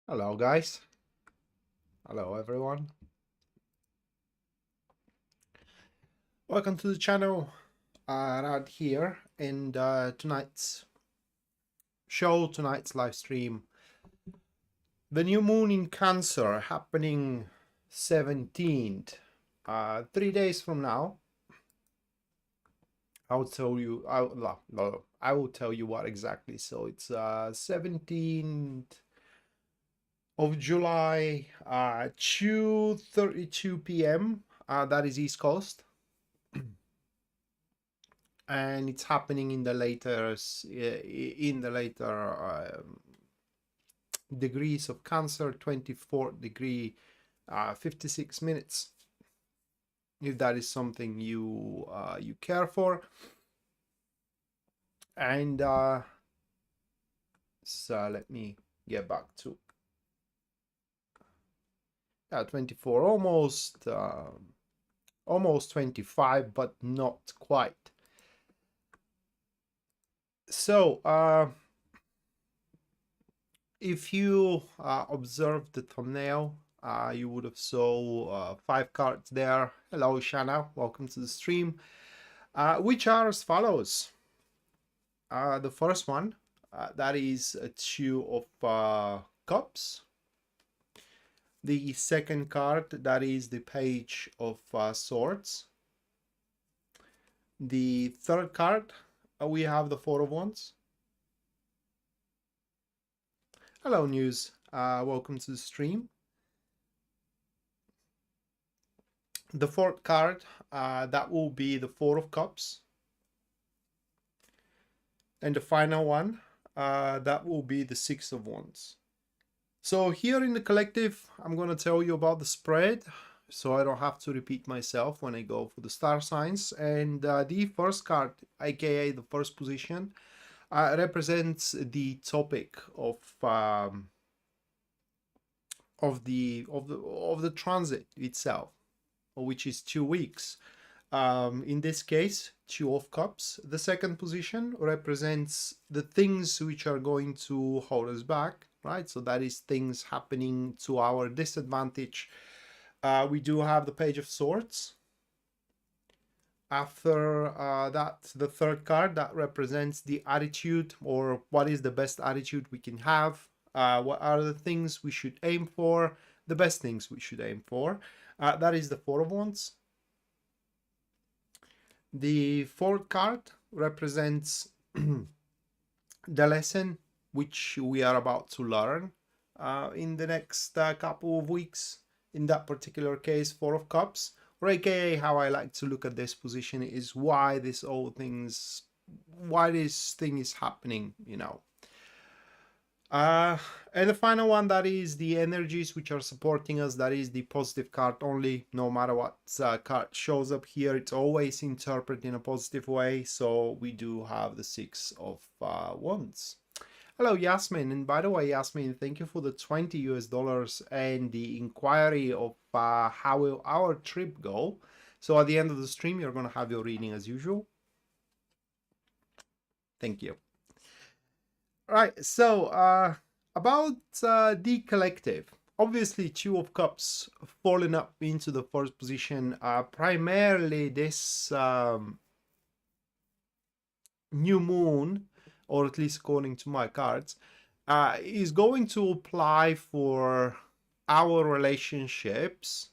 Hello guys, hello everyone. Welcome to the channel. Rad here, and tonight's live stream. The new moon in Cancer happening 17th, 3 days from now. I will tell you. I will tell you what exactly. So it's 17th of July, 2:32 p.m. That is East Coast. And it's happening in the later degrees of Cancer, 24 degree, 56 minutes, if that is something you care for. And so let me get back to 24, almost 25, but not quite. So if you observed the thumbnail, you would have saw 5 cards there. Hello Shana, welcome to the stream, which are as follows. The first one, that is a 2 of Cups. The second card, that is the Page of Swords. The third card, we have the 4 of Wands. Hello News, welcome to the stream. The fourth card, that will be the 4 of Cups. And the final one, that will be the 6 of Wands. So here in the collective, I'm going to tell you about the spread, so I don't have to repeat myself when I go for the star signs. And the first card, aka the first position, represents the topic of the transit itself, which is 2 weeks. In this case, 2 of Cups. The second position represents the things which are going to hold us back, right? So that is things happening to our disadvantage. We do have the Page of Swords. After that, the third card, that represents the attitude, or what is the best attitude we can have. What are the things we should aim for, the best things we should aim for. That is the 4 of Wands. The fourth card represents the lesson which we are about to learn in the next couple of weeks. In that particular case, 4 of Cups, or aka how I like to look at this position is why this thing is happening, you know. And the final one, that is the energies which are supporting us. That is the positive card only. No matter what card shows up here, it's always interpreted in a positive way. So we do have the 6 of Wands. Hello Yasmin, and by the way, Yasmin, thank you for the $20 and the inquiry of how will our trip go. So at the end of the stream, you're going to have your reading as usual. Thank you. Right, so about the collective, obviously 2 of Cups falling up into the first position. Primarily this new moon, or at least according to my cards, is going to apply for our relationships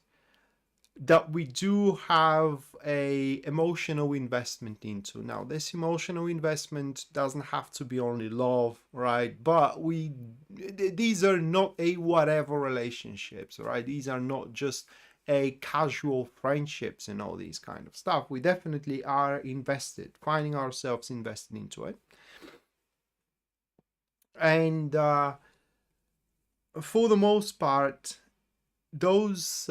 that we do have a emotional investment into. Now, this emotional investment doesn't have to be only love, right? But these are not a whatever relationships, right? These are not just a casual friendships and all these kind of stuff. We definitely are invested, finding ourselves invested into it. And for the most part, those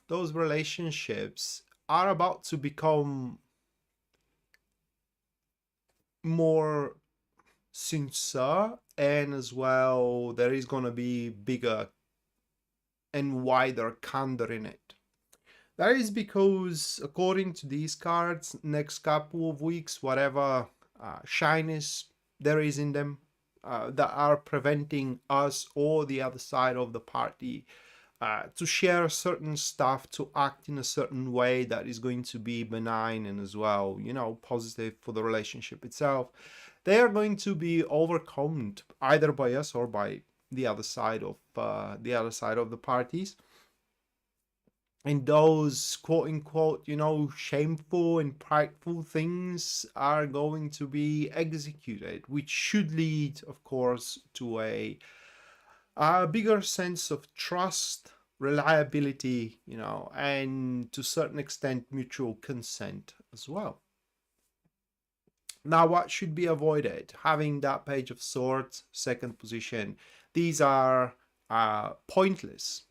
relationships are about to become more sincere, and as well there is going to be bigger and wider candor in it. That is because, according to these cards, next couple of weeks, whatever shyness there is in them, that are preventing us or the other side of the party to share certain stuff, to act in a certain way that is going to be benign and as well, positive for the relationship itself. They are going to be overcome either by us or by the other side of the parties. And those quote unquote, shameful and prideful things are going to be executed, which should lead, of course, to a bigger sense of trust, reliability, and to a certain extent, mutual consent as well. Now, what should be avoided? Having that Page of Swords, second position, these are pointless,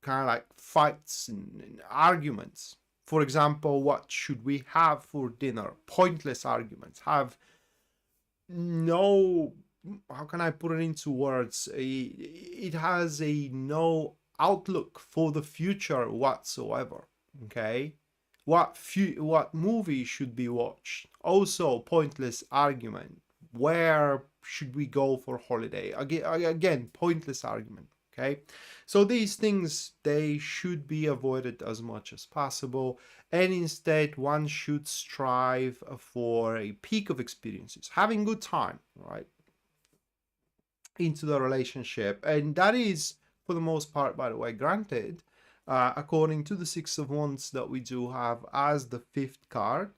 kind of like fights and arguments. For example, what should we have for dinner? Pointless arguments. Have no, how can I put it into words? It has a no outlook for the future whatsoever. Okay, what movie should be watched? Also pointless argument. Where should we go for holiday? Again, pointless argument. Okay, so these things, they should be avoided as much as possible, and instead one should strive for a peak of experiences, having good time, right, into the relationship. And that is, for the most part, by the way, granted, according to the Six of Wands that we do have as the fifth card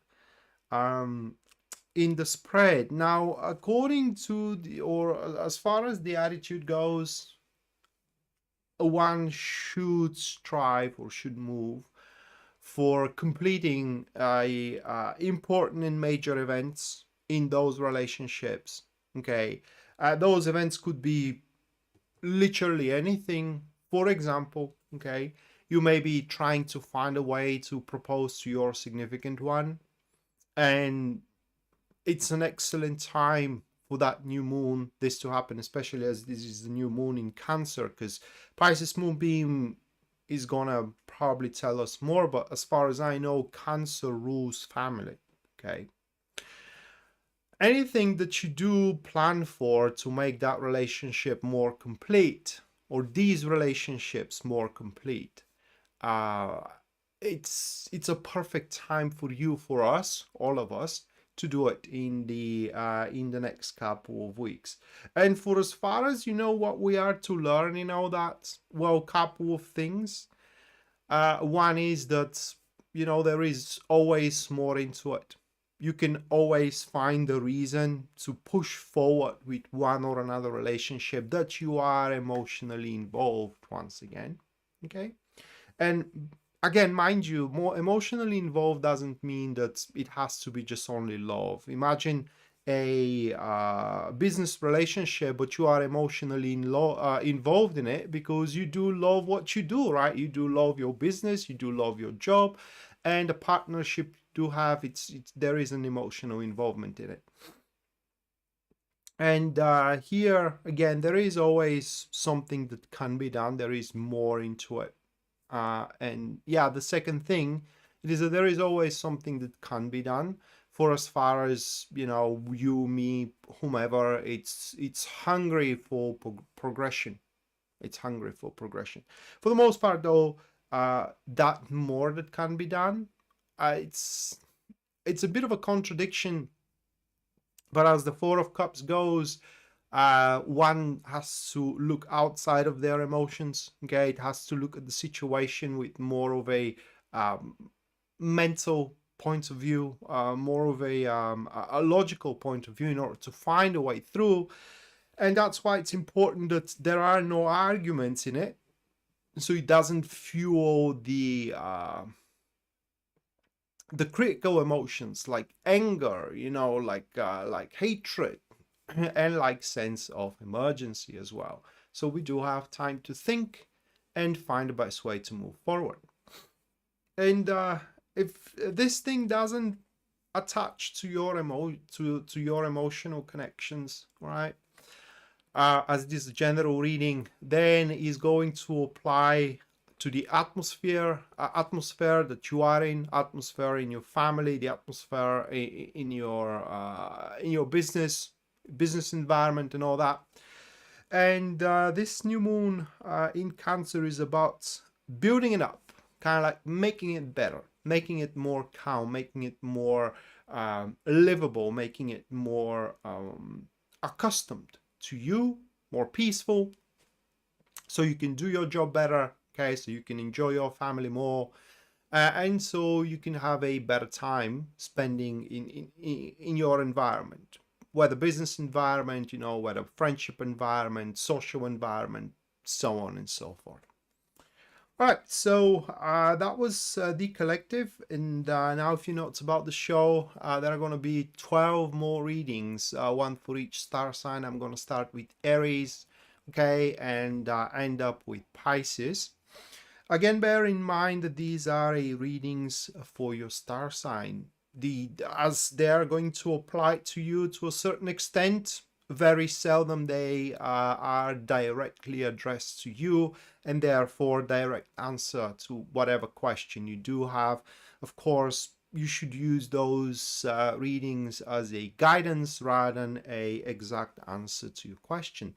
in the spread. Now, according to or as far as the attitude goes, one should strive or should move for completing important and major events in those relationships. Okay, those events could be literally anything. For example, okay, you may be trying to find a way to propose to your significant one, and it's an excellent time for that new moon, this to happen, especially as this is the new moon in Cancer, because Pisces moonbeam is gonna probably tell us more, but as far as I know, Cancer rules family. Okay, anything that you do plan for to make that relationship more complete, or these relationships more complete, it's a perfect time for you, for us, all of us, to do it in the next couple of weeks. And for as far as what we are to learn in all that, well, couple of things. One is that there is always more into it. You can always find a reason to push forward with one or another relationship that you are emotionally involved once again. Okay, and again, mind you, more emotionally involved doesn't mean that it has to be just only love. Imagine a business relationship, but you are emotionally involved in it because you do love what you do, right? You do love your business, you do love your job, and a partnership do have there is an emotional involvement in it. And here again, there is always something that can be done. There is more into it. And yeah, the second thing, it is that there is always something that can be done. For as far as you, me, whomever, it's hungry for progression. It's hungry for progression. For the most part, though, that more that can be done. It's a bit of a contradiction, but as the Four of Cups goes, one has to look outside of their emotions. Okay, it has to look at the situation with more of a mental point of view, more of a logical point of view, in order to find a way through. And that's why it's important that there are no arguments in it, so it doesn't fuel the critical emotions like anger, like hatred, and like sense of emergency as well. So we do have time to think and find the best way to move forward. And if this thing doesn't attach to your your emotional connections, right, as this general reading, then is going to apply to the atmosphere that you are in, atmosphere in your family, the atmosphere in your business, business environment and all that. And this new moon in Cancer is about building it up, kind of like making it better, making it more calm, making it more livable, making it more accustomed to you, more peaceful, so you can do your job better, okay, so you can enjoy your family more, and so you can have a better time spending in your environment, whether business environment, you know, whether friendship environment, social environment, so on and so forth. All right, so that was the collective, and now a few notes about the show. There are going to be 12 more readings, one for each star sign. I'm going to start with Aries, okay, and end up with Pisces. Again, bear in mind that these are readings for your star sign. As they are going to apply to you to a certain extent, very seldom they are directly addressed to you, and therefore direct answer to whatever question you do have. Of course, you should use those readings as a guidance rather than a exact answer to your question.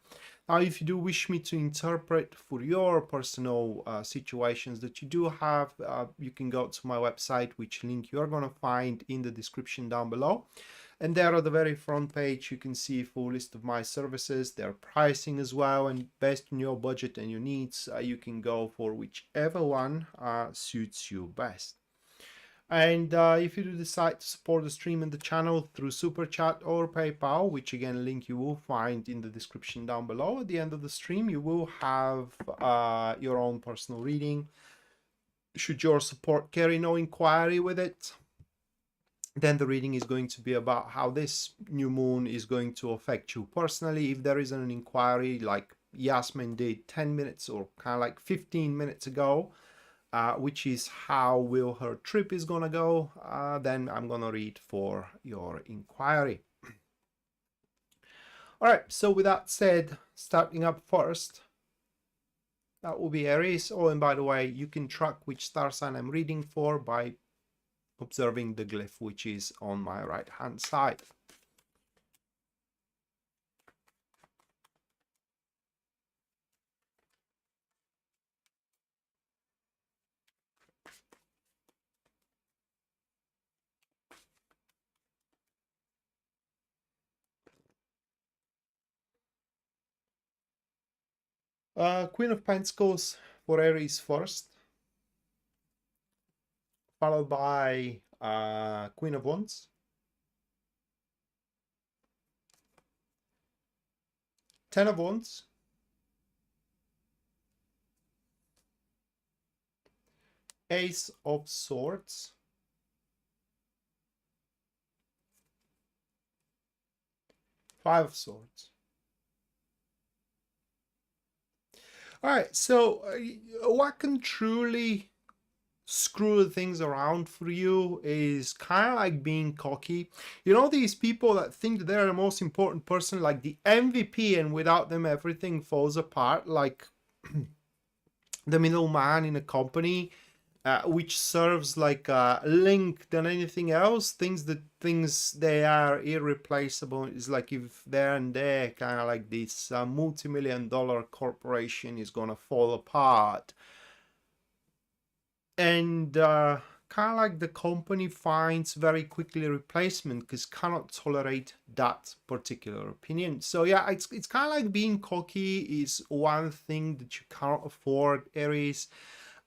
Now, if you do wish me to interpret for your personal situations that you do have, you can go to my website, which link you're going to find in the description down below. And there at the very front page, you can see a full list of my services, their pricing as well, and based on your budget and your needs, you can go for whichever one suits you best. And if you do decide to support the stream and the channel through Super Chat or PayPal, which again, link you will find in the description down below, at the end of the stream, you will have your own personal reading. Should your support carry no inquiry with it, then the reading is going to be about how this new moon is going to affect you personally. If there is an inquiry like Yasmin did 10 minutes or kind of like 15 minutes ago, which is how will her trip is gonna go, then I'm gonna read for your inquiry. All right, so with that said, starting up first, that will be Aries. Oh, and by the way, you can track which star sign I'm reading for by observing the glyph which is on my right hand side. Queen of Pentacles for Aries first, followed by Queen of Wands, Ten of Wands, Ace of Swords, Five of Swords. All right, so what can truly screw things around for you is kind of like being cocky. You know, these people that think that they're the most important person, like the MVP, and without them everything falls apart, like the middleman in a company, which serves like a link than anything else. Things they are irreplaceable. It's like if there and there, kind of like this multi-million-dollar corporation is gonna fall apart, and kind of like the company finds very quickly a replacement because cannot tolerate that particular opinion. So yeah, it's kind of like being cocky is one thing that you cannot afford, Aries.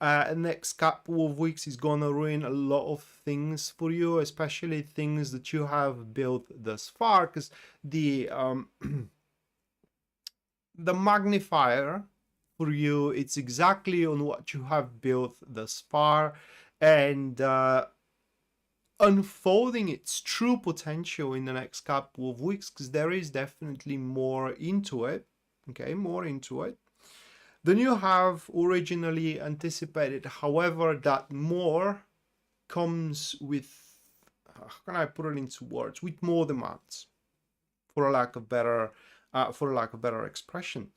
Next couple of weeks is gonna ruin a lot of things for you, especially things that you have built thus far, because the the magnifier for you, it's exactly on what you have built thus far, and unfolding its true potential in the next couple of weeks, because there is definitely more into it, okay, more into it than you have originally anticipated. However, that more comes with, how can I put it into words, with more demands, for a lack of better expression.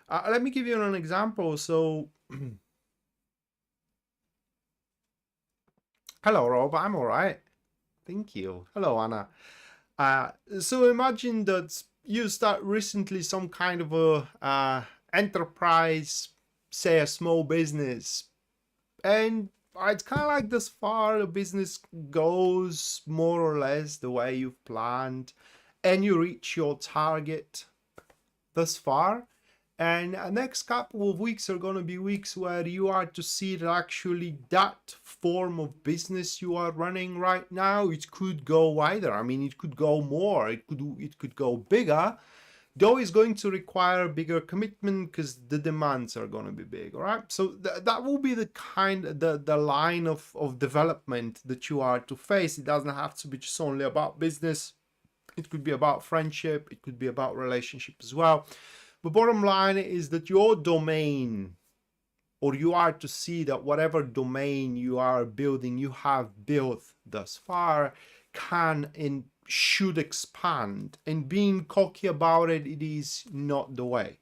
Let me give you an example. So hello Rob, I'm all right, thank you. Hello Anna. So imagine that you start recently some kind of a enterprise, say a small business, and it's kind of like this far the business goes more or less the way you've planned, and you reach your target thus far. And the next couple of weeks are going to be weeks where you are to see that actually that form of business you are running right now, it could go wider. I mean, it could go more, it could go bigger, though it's going to require bigger commitment because the demands are going to be big. All right, so that will be the line of development that you are to face. It doesn't have to be just only about business. It could be about friendship, it could be about relationship as well. The bottom line is that your domain, or you are to see that whatever domain you are building, you have built thus far, can and should expand. And being cocky about it, it is not the way.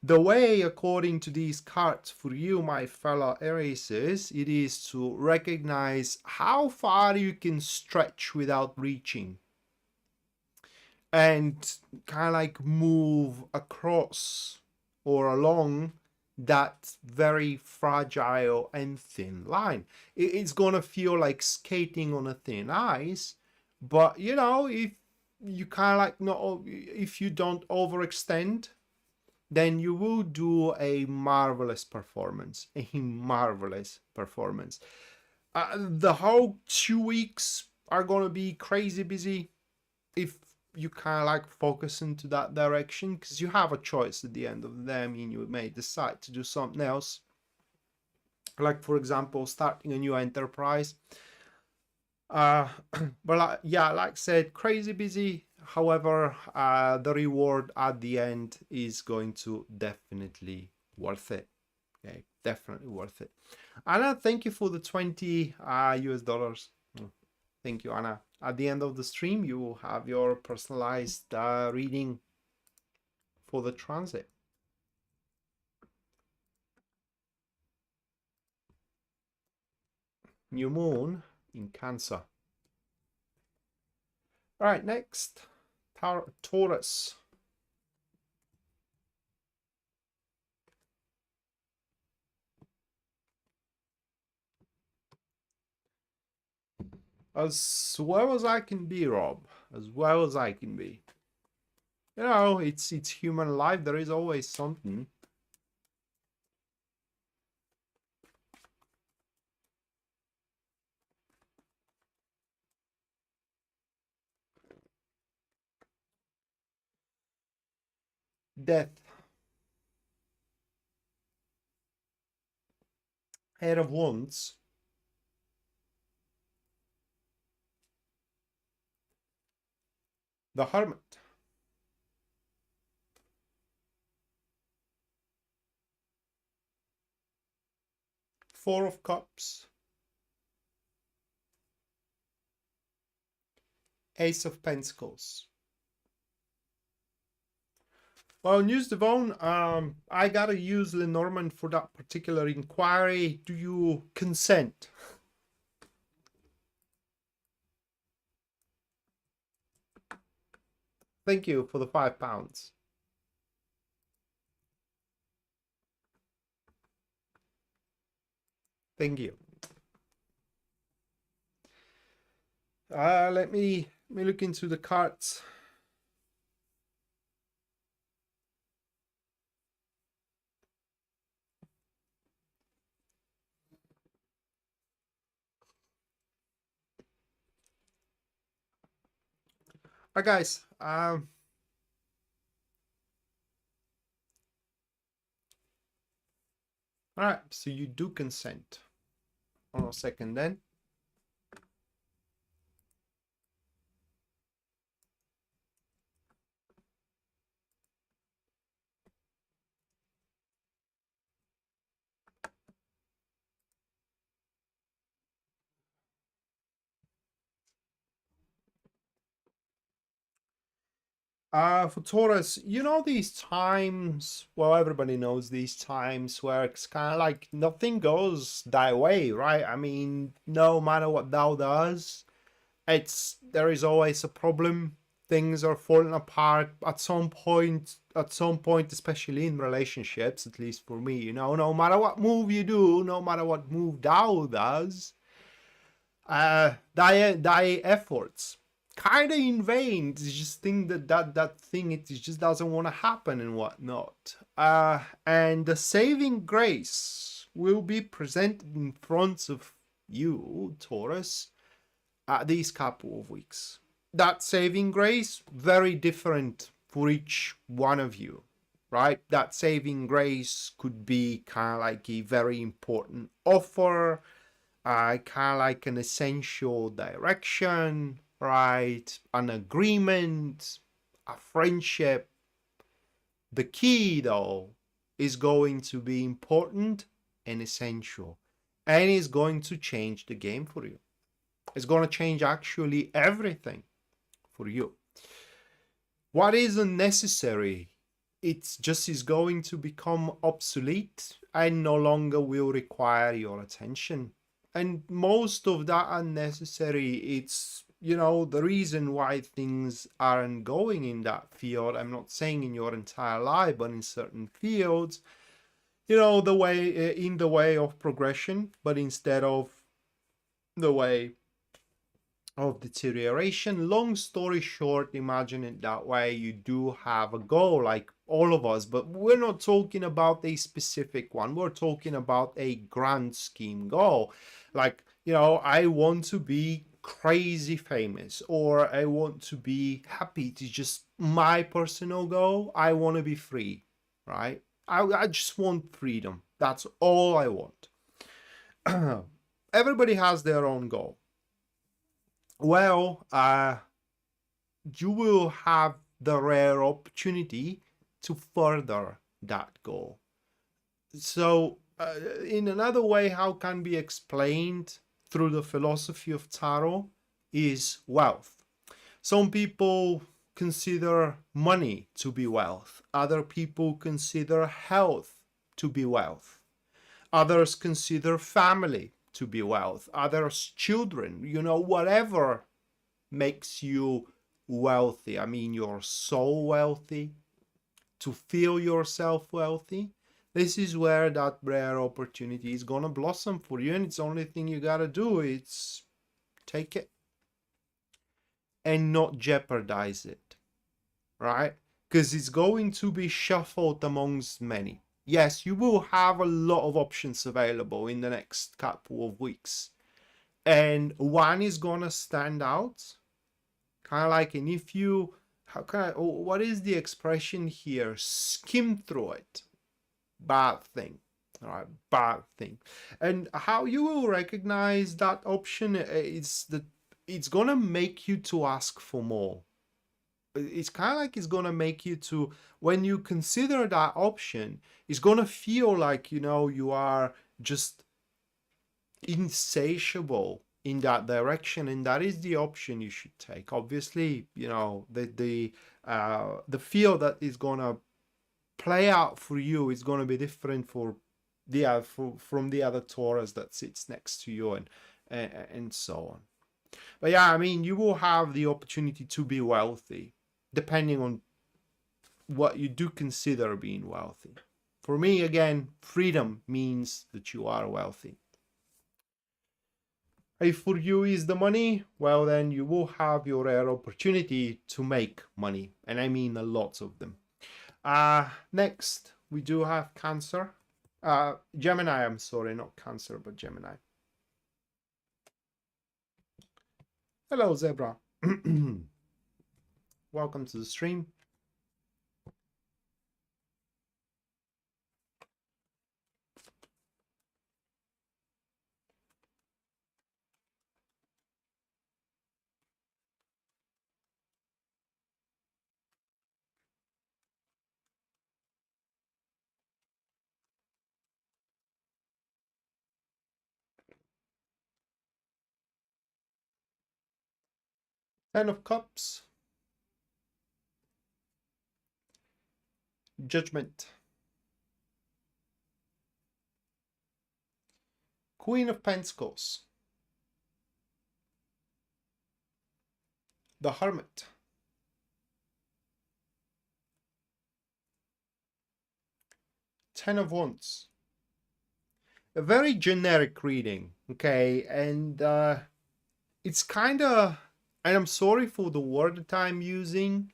The way, according to these cards for you, my fellow Aries, it is to recognize how far you can stretch without reaching, and kind of like move across or along that very fragile and thin line. It's gonna feel like skating on a thin ice, but you know, if you kind of like not, if you don't overextend, then you will do a marvelous performance, a marvelous performance. The whole 2 weeks are gonna be crazy busy if you kind of like focus into that direction, because you have a choice at the end of the day. I mean, you may decide to do something else, like for example starting a new enterprise, but yeah, like I said, crazy busy. However, the reward at the end is going to definitely worth it. Okay, definitely worth it. Anna, thank you for the 20 US dollars. Thank you, Anna. At the end of the stream, you will have your personalized reading for the transit. New moon in Cancer. All right, next, Taurus. As well as I can be, Rob. As well as I can be. You know, it's human life. There is always something. Death. Head of Wands. The Hermit. Four of Cups. Ace of Pentacles. Well, News Devon, I gotta use Lenormand for that particular inquiry. Do you consent? Thank you for the £5. Thank you. Let me look into the cards. Alright, guys. All right, so you do consent. Hold on a second then. For Taurus, you know these times, well, everybody knows these times where it's kind of like nothing goes thy way, right? I mean, no matter what thou does, there is always a problem. things are falling apart at some point, especially in relationships, at least for me, you know, no matter what move you do, no matter what move Tao does, thy efforts kind of in vain. You just think that thing, it just doesn't want to happen and whatnot. And the saving grace will be presented in front of you, Taurus, these couple of weeks. That saving grace, very different for each one of you, right? That saving grace could be kind of like a very important offer, kind of like an essential direction, right? An agreement, a friendship. The key, though, is going to be important and essential, and is going to change the game for you. It's going to change actually everything for you. What is unnecessary, it's just is going to become obsolete and no longer will require your attention. And most of that unnecessary, it's, you know, the reason why things aren't going in that field. I'm not saying in your entire life, but in certain fields, you know, the way in the way of progression, but instead of the way of deterioration. Long story short, imagine it that way. You do have a goal, like all of us, but we're not talking about a specific one. We're talking about a grand scheme goal. Like, you know, I want to be crazy famous, or I want to be happy. It's just my personal goal. I want to be free, right? I just want freedom. That's all I want. Everybody has their own goal. Well, you will have the rare opportunity to further that goal. So, in another way, how can be explained through the philosophy of tarot is wealth. Some people consider money to be wealth. Other people consider health to be wealth. Others consider family to be wealth. Others, children, you know, whatever makes you wealthy. I mean, your soul wealthy, to feel yourself wealthy. This is where that rare opportunity is gonna blossom for you, and it's the only thing you gotta do. It's take it and not jeopardize it, right? Because it's going to be shuffled amongst many. Yes, you will have a lot of options available in the next couple of weeks, and one is gonna stand out. Kind of like, and if you, how can I, what is the expression here? Skim through it. Bad thing. All right, bad thing. And how you will recognize that option is that it's gonna make you to ask for more. It's kind of like it's gonna make you to, when you consider that option, it's gonna feel like, you know, you are just insatiable in that direction, and that is the option you should take. Obviously, you know, the field that is gonna play out for you is gonna be different for the from the other Taurus that sits next to you, and so on. But yeah, I mean, you will have the opportunity to be wealthy, depending on what you do consider being wealthy. For me, again, freedom means that you are wealthy. If for you is the money, well, then you will have your rare opportunity to make money, and I mean a lot of them. Next, we do have Cancer. Gemini, I'm sorry, not Cancer, but Gemini. Hello, Zebra. Welcome to the stream. Ten of Cups. Judgment. Queen of Pentacles. The Hermit. Ten of Wands. A very generic reading, okay? And it's kind of, and I'm sorry for the word that I'm using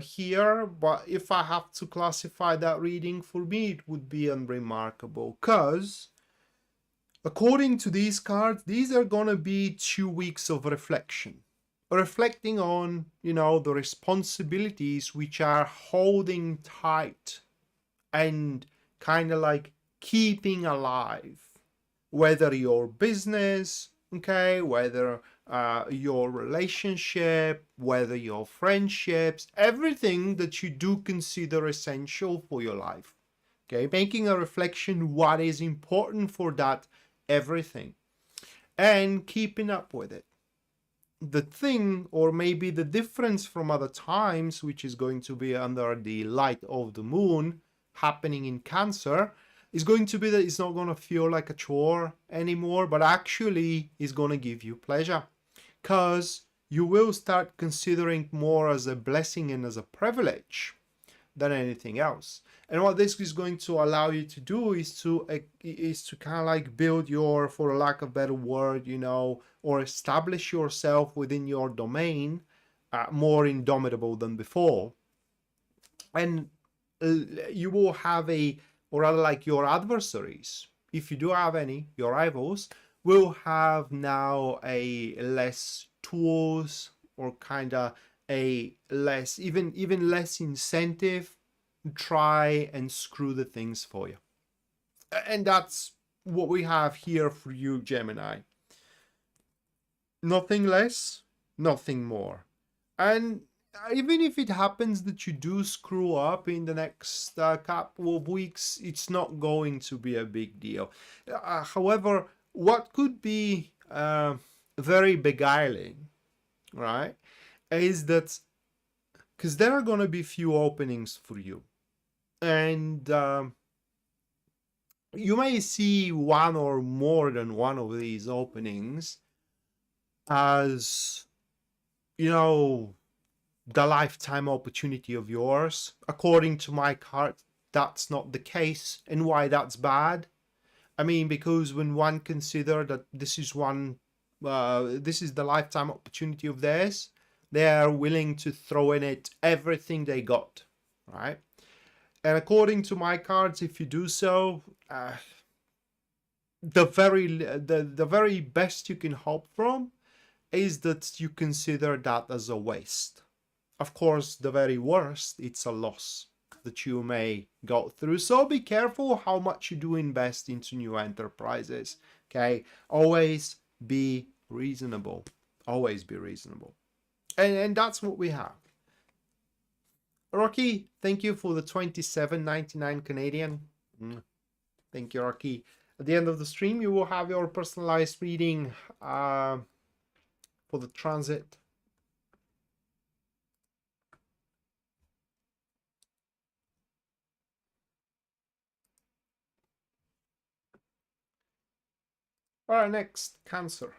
here, but if I have to classify that reading, for me it would be unremarkable, because according to these cards, these are gonna be 2 weeks of reflection, reflecting on, you know, the responsibilities which are holding tight and kind of like keeping alive, whether your business, okay, whether your relationship, whether your friendships, everything that you do consider essential for your life, okay, making a reflection what is important for that everything and keeping up with it. The thing, or maybe the difference from other times, which is going to be under the light of the moon happening in Cancer, is going to be that it's not going to feel like a chore anymore, but actually is going to give you pleasure, because you will start considering more as a blessing and as a privilege than anything else. And what this is going to allow you to do is to kind of like build your, for lack of a better word, you know, or establish yourself within your domain more indomitable than before. And you will have a, or rather like your adversaries, if you do have any, your rivals, will have now a less tools, or kind of a less, even less incentive to try and screw the things for you. And that's what we have here for you, Gemini. Nothing less, nothing more. And even if it happens that you do screw up in the next couple of weeks, it's not going to be a big deal. However, what could be very beguiling, right, is that because there are going to be few openings for you, and you may see one or more than one of these openings as, you know, the lifetime opportunity of yours. According to my card, that's not the case. And why that's bad? I mean, because when one consider that this is the lifetime opportunity of theirs, they are willing to throw in it everything they got, right? And according to my cards, if you do so, the very best you can hope from is that you consider that as a waste. Of course, the very worst, it's a loss that you may go through. So be careful how much you do invest into new enterprises. Okay, always be reasonable. Always be reasonable. And that's what we have. Rocky, thank you for the 27.99 Canadian. Thank you, Rocky. At the end of the stream, you will have your personalized reading for the transit. All right, next, Cancer.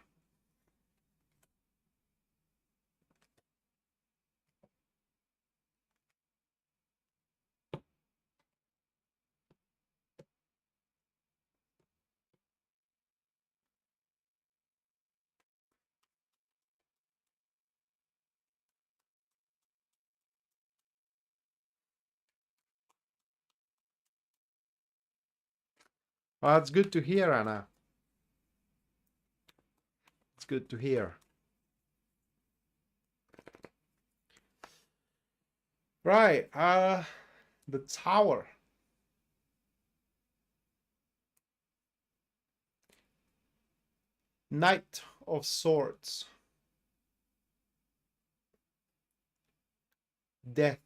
Well, that's good to hear, Anna. It's good to hear. Right, the Tower. Knight of Swords. Death.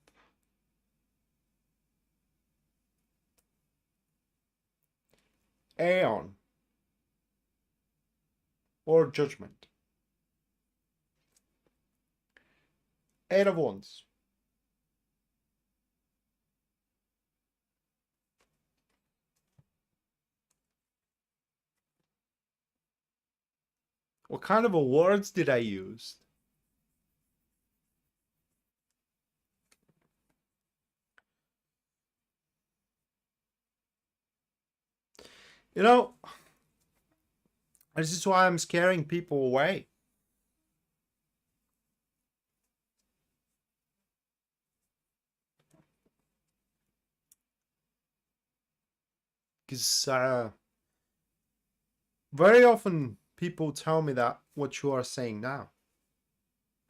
Aeon. Or Judgment. Eight of Wands. What kind of words did I use? You know, this is why I'm scaring people away. Because very often people tell me that what you are saying now.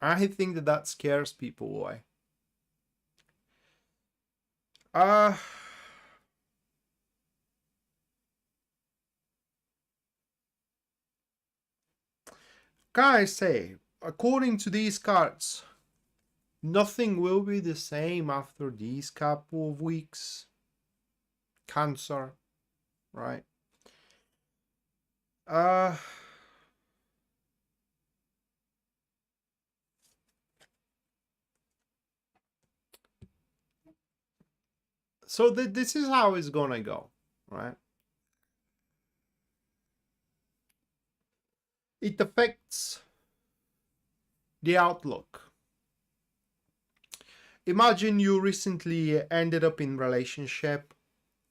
I think that that scares people away. Uh, can I say, according to these cards, nothing will be the same after these couple of weeks. Cancer, right? Uh, so this is how it's gonna go, right? It affects the outlook. Imagine you recently ended up in relationship,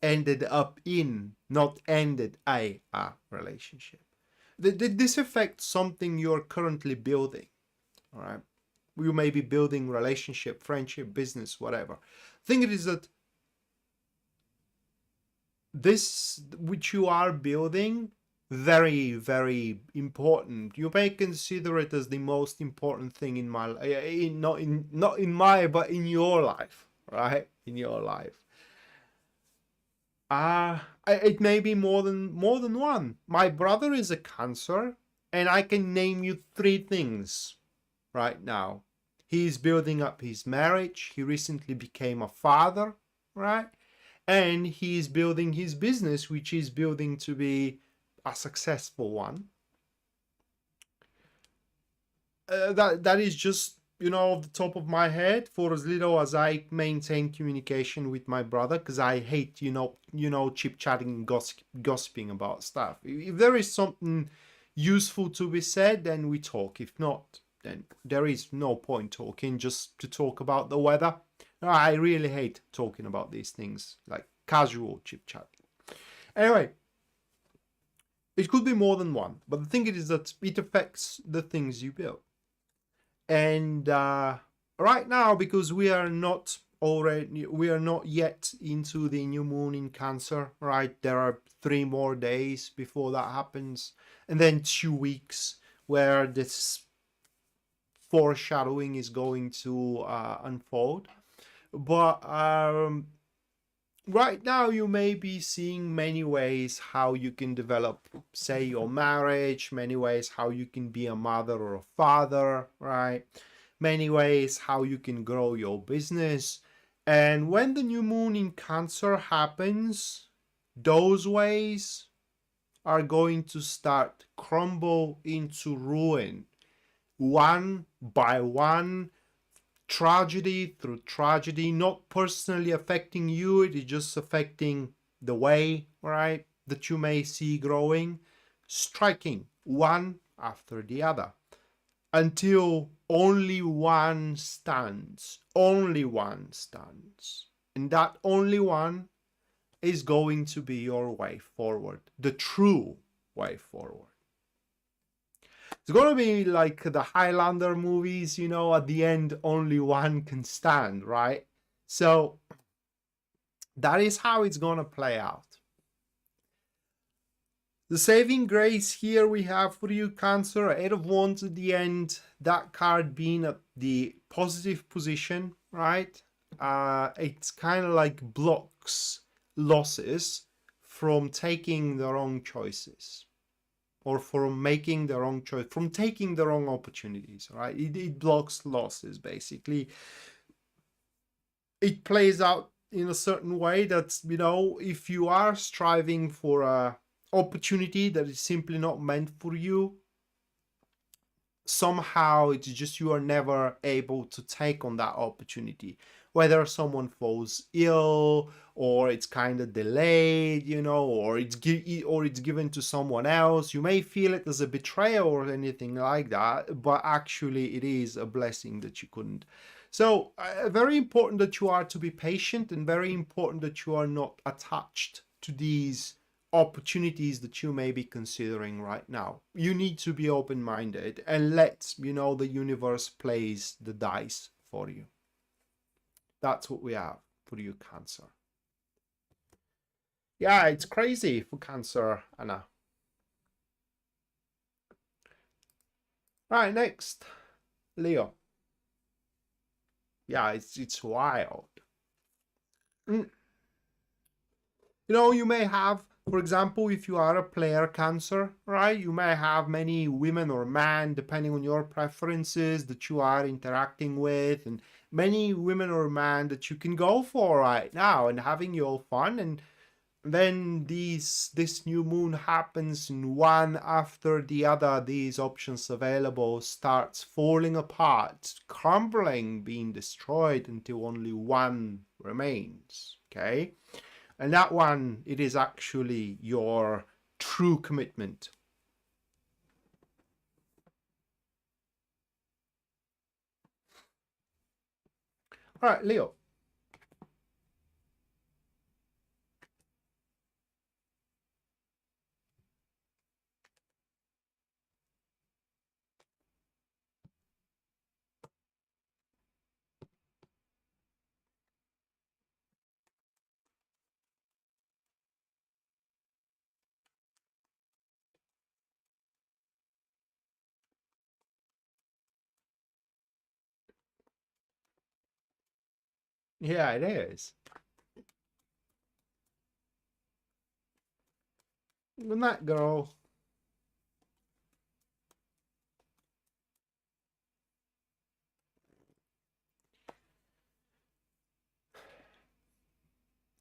ended up in, not ended a relationship. This affects something you're currently building, all right? You may be building relationship, friendship, business, whatever. Thing it is that this which you are building, very, very important. You may consider it as the most important thing in my not in my but in your life, right? In your life. It may be more than one. My brother is a Cancer, and I can name you three things right now. He's building up his marriage. He recently became a father, right? And he's building his business, which is building to be a successful one. That is just, off the top of my head, for as little as I maintain communication with my brother, because I hate, chip chatting and gossiping about stuff. If there is something useful to be said, then we talk. If not, then there is no point talking just to talk about the weather. I really hate talking about these things, like casual chip chat. Anyway, it could be more than one, but the thing is that it affects the things you build. And right now, because we are not yet into the new moon in Cancer, right? There are 3 more days before that happens, and then 2 weeks where this foreshadowing is going to unfold. But right now you may be seeing many ways how you can develop, say, your marriage, many ways how you can be a mother or a father, right? Many ways how you can grow your business. And when the new moon in Cancer happens, those ways are going to start crumble into ruin, one by one, tragedy through tragedy, not personally affecting you, it is just affecting the way, right, that you may see growing, striking one after the other until only one stands. Only one stands. And that only one is going to be your way forward, the true way forward. It's gonna be like the Highlander movies, at the end only one can stand, right? So that is how it's gonna play out. The saving grace here we have for you, Cancer, 8 of Wands at the end, that card being at the positive position, right? It's kind of like blocks losses from taking the wrong choices, or from making the wrong choice, from taking the wrong opportunities, right? It blocks losses, basically. It plays out in a certain way that, if you are striving for a opportunity that is simply not meant for you, somehow it's just you are never able to take on that opportunity, whether someone falls ill, or it's kind of delayed, or it's given to someone else. You may feel it as a betrayal or anything like that, but actually it is a blessing that you couldn't. So very important that you are to be patient, and very important that you are not attached to these opportunities that you may be considering right now. You need to be open-minded and let the universe plays the dice for you. That's what we have for you, Cancer. Yeah, it's crazy for Cancer, Anna. Right, next, Leo. Yeah, it's wild. Mm. You may have, for example, if you are a player Cancer, right? You may have many women or men, depending on your preferences, that you are interacting with, and many women or men that you can go for right now and having your fun. And then this new moon happens, and one after the other, these options available starts falling apart, crumbling, being destroyed until only one remains. Okay. And that one, it is actually your true commitment. All right, Leo. Yeah, it is. And that girl.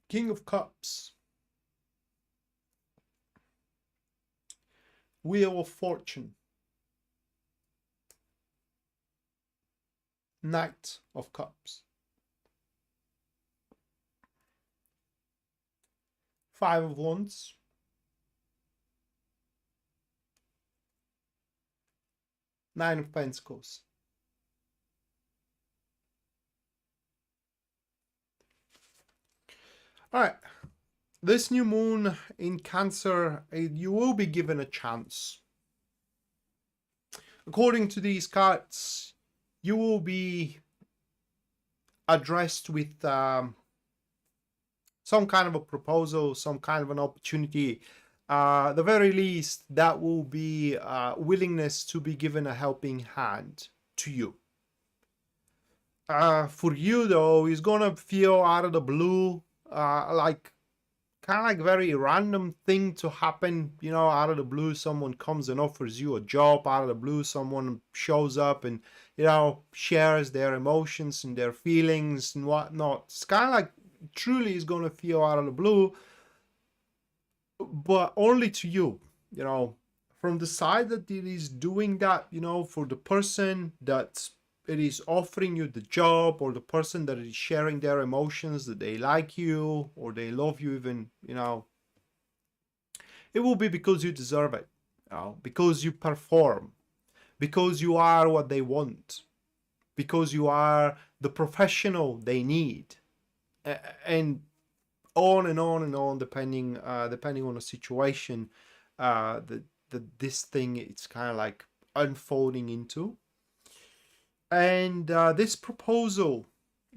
King of Cups. Wheel of Fortune. Knight of Cups. Five of Wands. Nine of Pentacles. All right. This new moon in Cancer, you will be given a chance. According to these cards, you will be addressed with some kind of a proposal, some kind of an opportunity. The very least, that will be willingness to be given a helping hand to you. For you, though, it's gonna feel out of the blue, like kind of like very random thing to happen. Out of the blue, someone comes and offers you a job. Out of the blue, someone shows up and shares their emotions and their feelings and whatnot. It's kind of like truly is gonna feel out of the blue, but only to you. From the side that it is doing that, for the person that it is offering you the job, or the person that is sharing their emotions, that they like you or they love you even, it will be because you deserve it, because you perform, because you are what they want, because you are the professional they need, and on and on and on, depending on the situation that this thing, it's kind of like unfolding into. And this proposal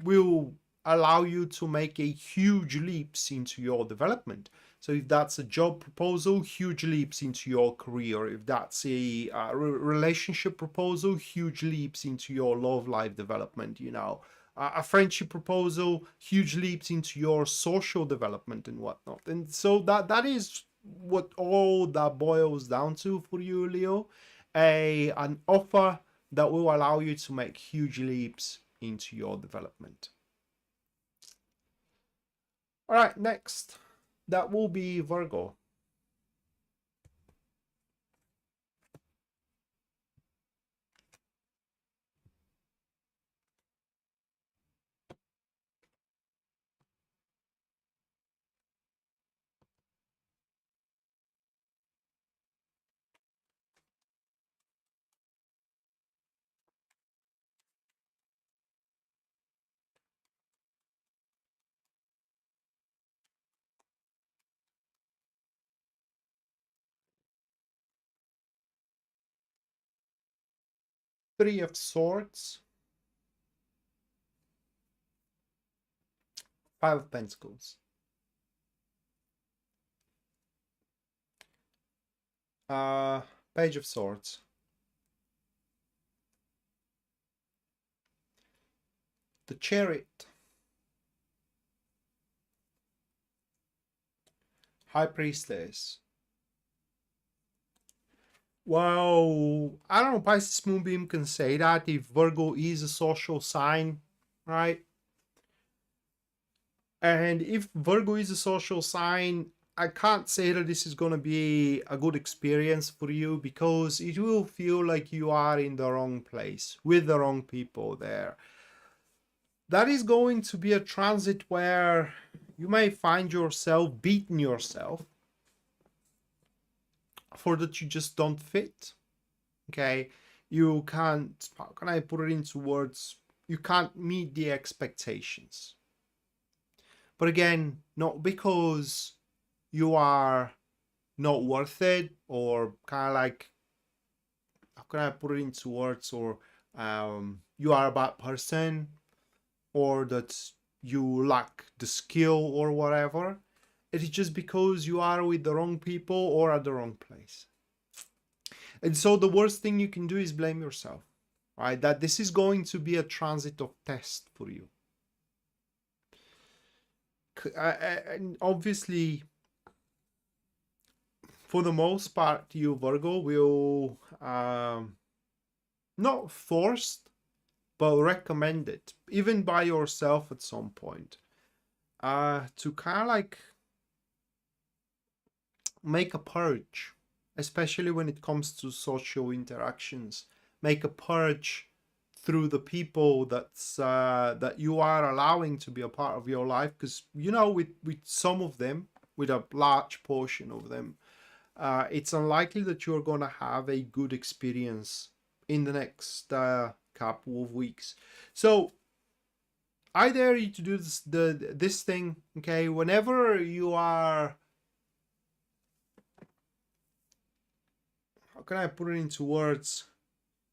will allow you to make a huge leaps into your development. So if that's a job proposal, huge leaps into your career. If that's a relationship proposal, huge leaps into your love life development. A friendship proposal, huge leaps into your social development and whatnot. And so that is what all that boils down to for you, Leo. An offer that will allow you to make huge leaps into your development. All right, next, that will be Virgo. Three of Swords, Five of Pentacles. Page of Swords. The Chariot. High Priestess. Well, I don't know, Pisces Moonbeam can say that if Virgo is a social sign, right? And if Virgo is a social sign, I can't say that this is going to be a good experience for you, because it will feel like you are in the wrong place with the wrong people there. That is going to be a transit where you may find yourself beating yourself for that you just don't fit. Okay, you can't, how can I put it into words? You can't meet the expectations. But again, not because you are not worth it, or kind of like, how can I put it into words, or you are a bad person, or that you lack the skill or whatever. It is just because you are with the wrong people or at the wrong place. And so the worst thing you can do is blame yourself, right? That this is going to be a transit of test for you. And obviously, for the most part, you, Virgo, will not forced, but recommended, even by yourself at some point, to kind of like make a purge, especially when it comes to social interactions. Make a purge through the people that's that you are allowing to be a part of your life, because you know, with some of them, with a large portion of them, it's unlikely that you're going to have a good experience in the next couple of weeks. So I dare you to do this thing, okay? Whenever you are, how can I put it into words?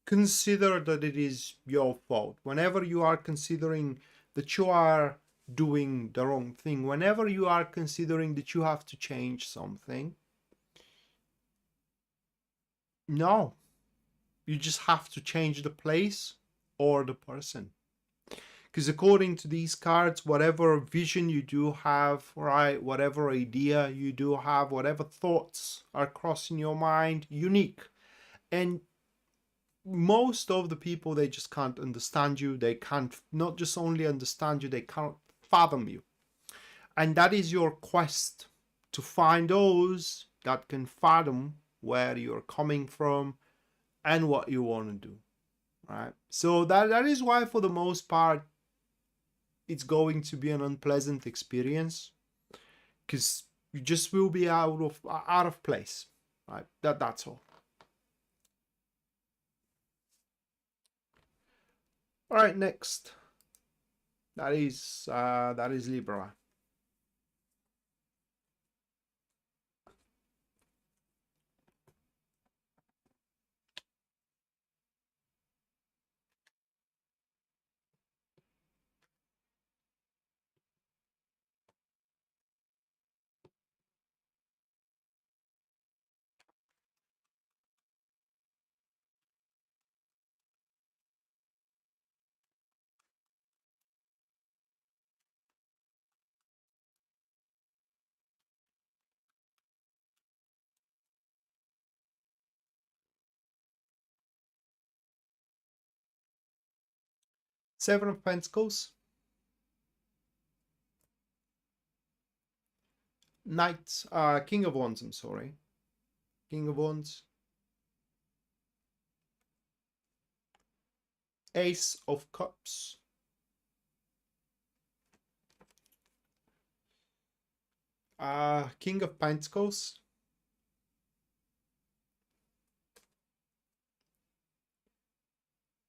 Consider that it is your fault. Whenever you are considering that you are doing the wrong thing, whenever you are considering that you have to change something, no, you just have to change the place or the person. Because according to these cards, whatever vision you do have, right, whatever idea you do have, whatever thoughts are crossing your mind, unique. And most of the people, they just can't understand you. They can't not just only understand you, they can't fathom you. And that is your quest, to find those that can fathom where you're coming from and what you want to do, right? So that is why, for the most part, it's going to be an unpleasant experience, because you just will be out of place, right? That's all. All right, next. That is Libra. Seven of Pentacles. Knight, King of Wands, I'm sorry. King of Wands. Ace of Cups. King of Pentacles.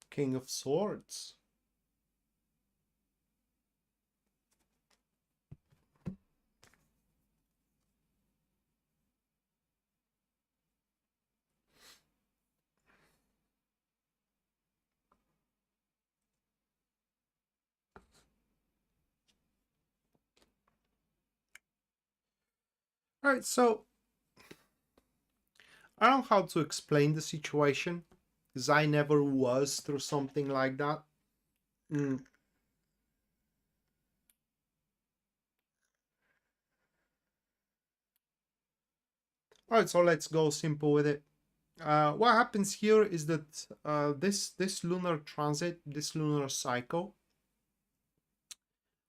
King of Swords. All right, so I don't know how to explain the situation because I never was through something like that. Mm. All right, so let's go simple with it. What happens here is that this lunar transit, this lunar cycle,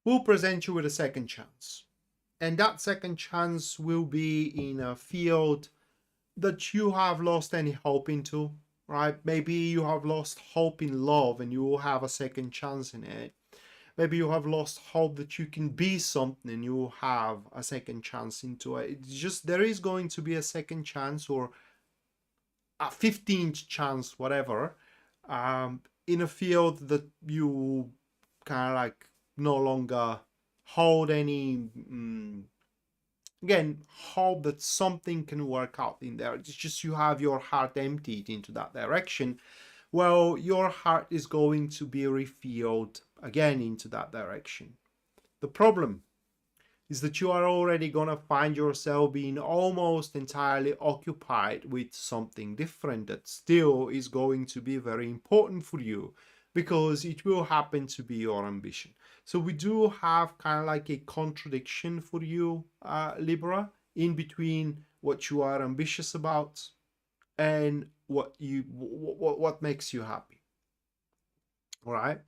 will present you with a second chance, and that second chance will be in a field that you have lost any hope into, right? Maybe you have lost hope in love, and you will have a second chance in it. Maybe you have lost hope that you can be something, and you will have a second chance into it. It's just there is going to be a second chance, or a 15th chance, whatever, in a field that you kind of like no longer hold any, again, hope that something can work out in there. It's just you have your heart emptied into that direction. Well, your heart is going to be refilled again into that direction. The problem is that you are already going to find yourself being almost entirely occupied with something different that still is going to be very important for you, because it will happen to be your ambition. So we do have kind of like a contradiction for you, Libra, in between what you are ambitious about and what makes you happy. All right.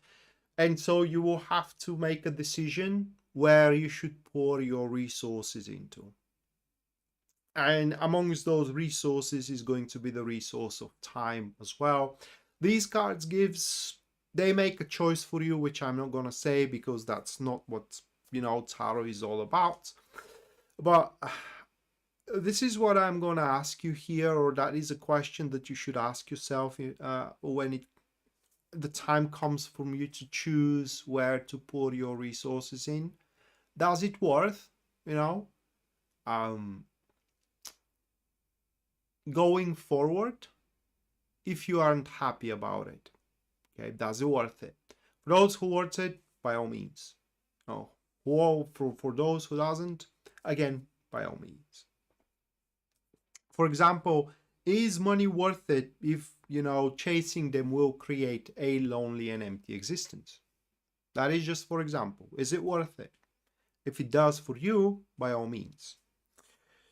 And so you will have to make a decision where you should pour your resources into. And amongst those resources is going to be the resource of time as well. These cards they make a choice for you, which I'm not going to say because that's not what, tarot is all about. But this is what I'm going to ask you here, or that is a question that you should ask yourself when the time comes for you to choose where to pour your resources in. Does it worth, um, going forward if you aren't happy about it? Okay, does it worth it? For those who worth it, by all means. Oh, for those who doesn't, again, by all means. For example, is money worth it if, chasing them will create a lonely and empty existence? That is just for example. Is it worth it? If it does for you, by all means.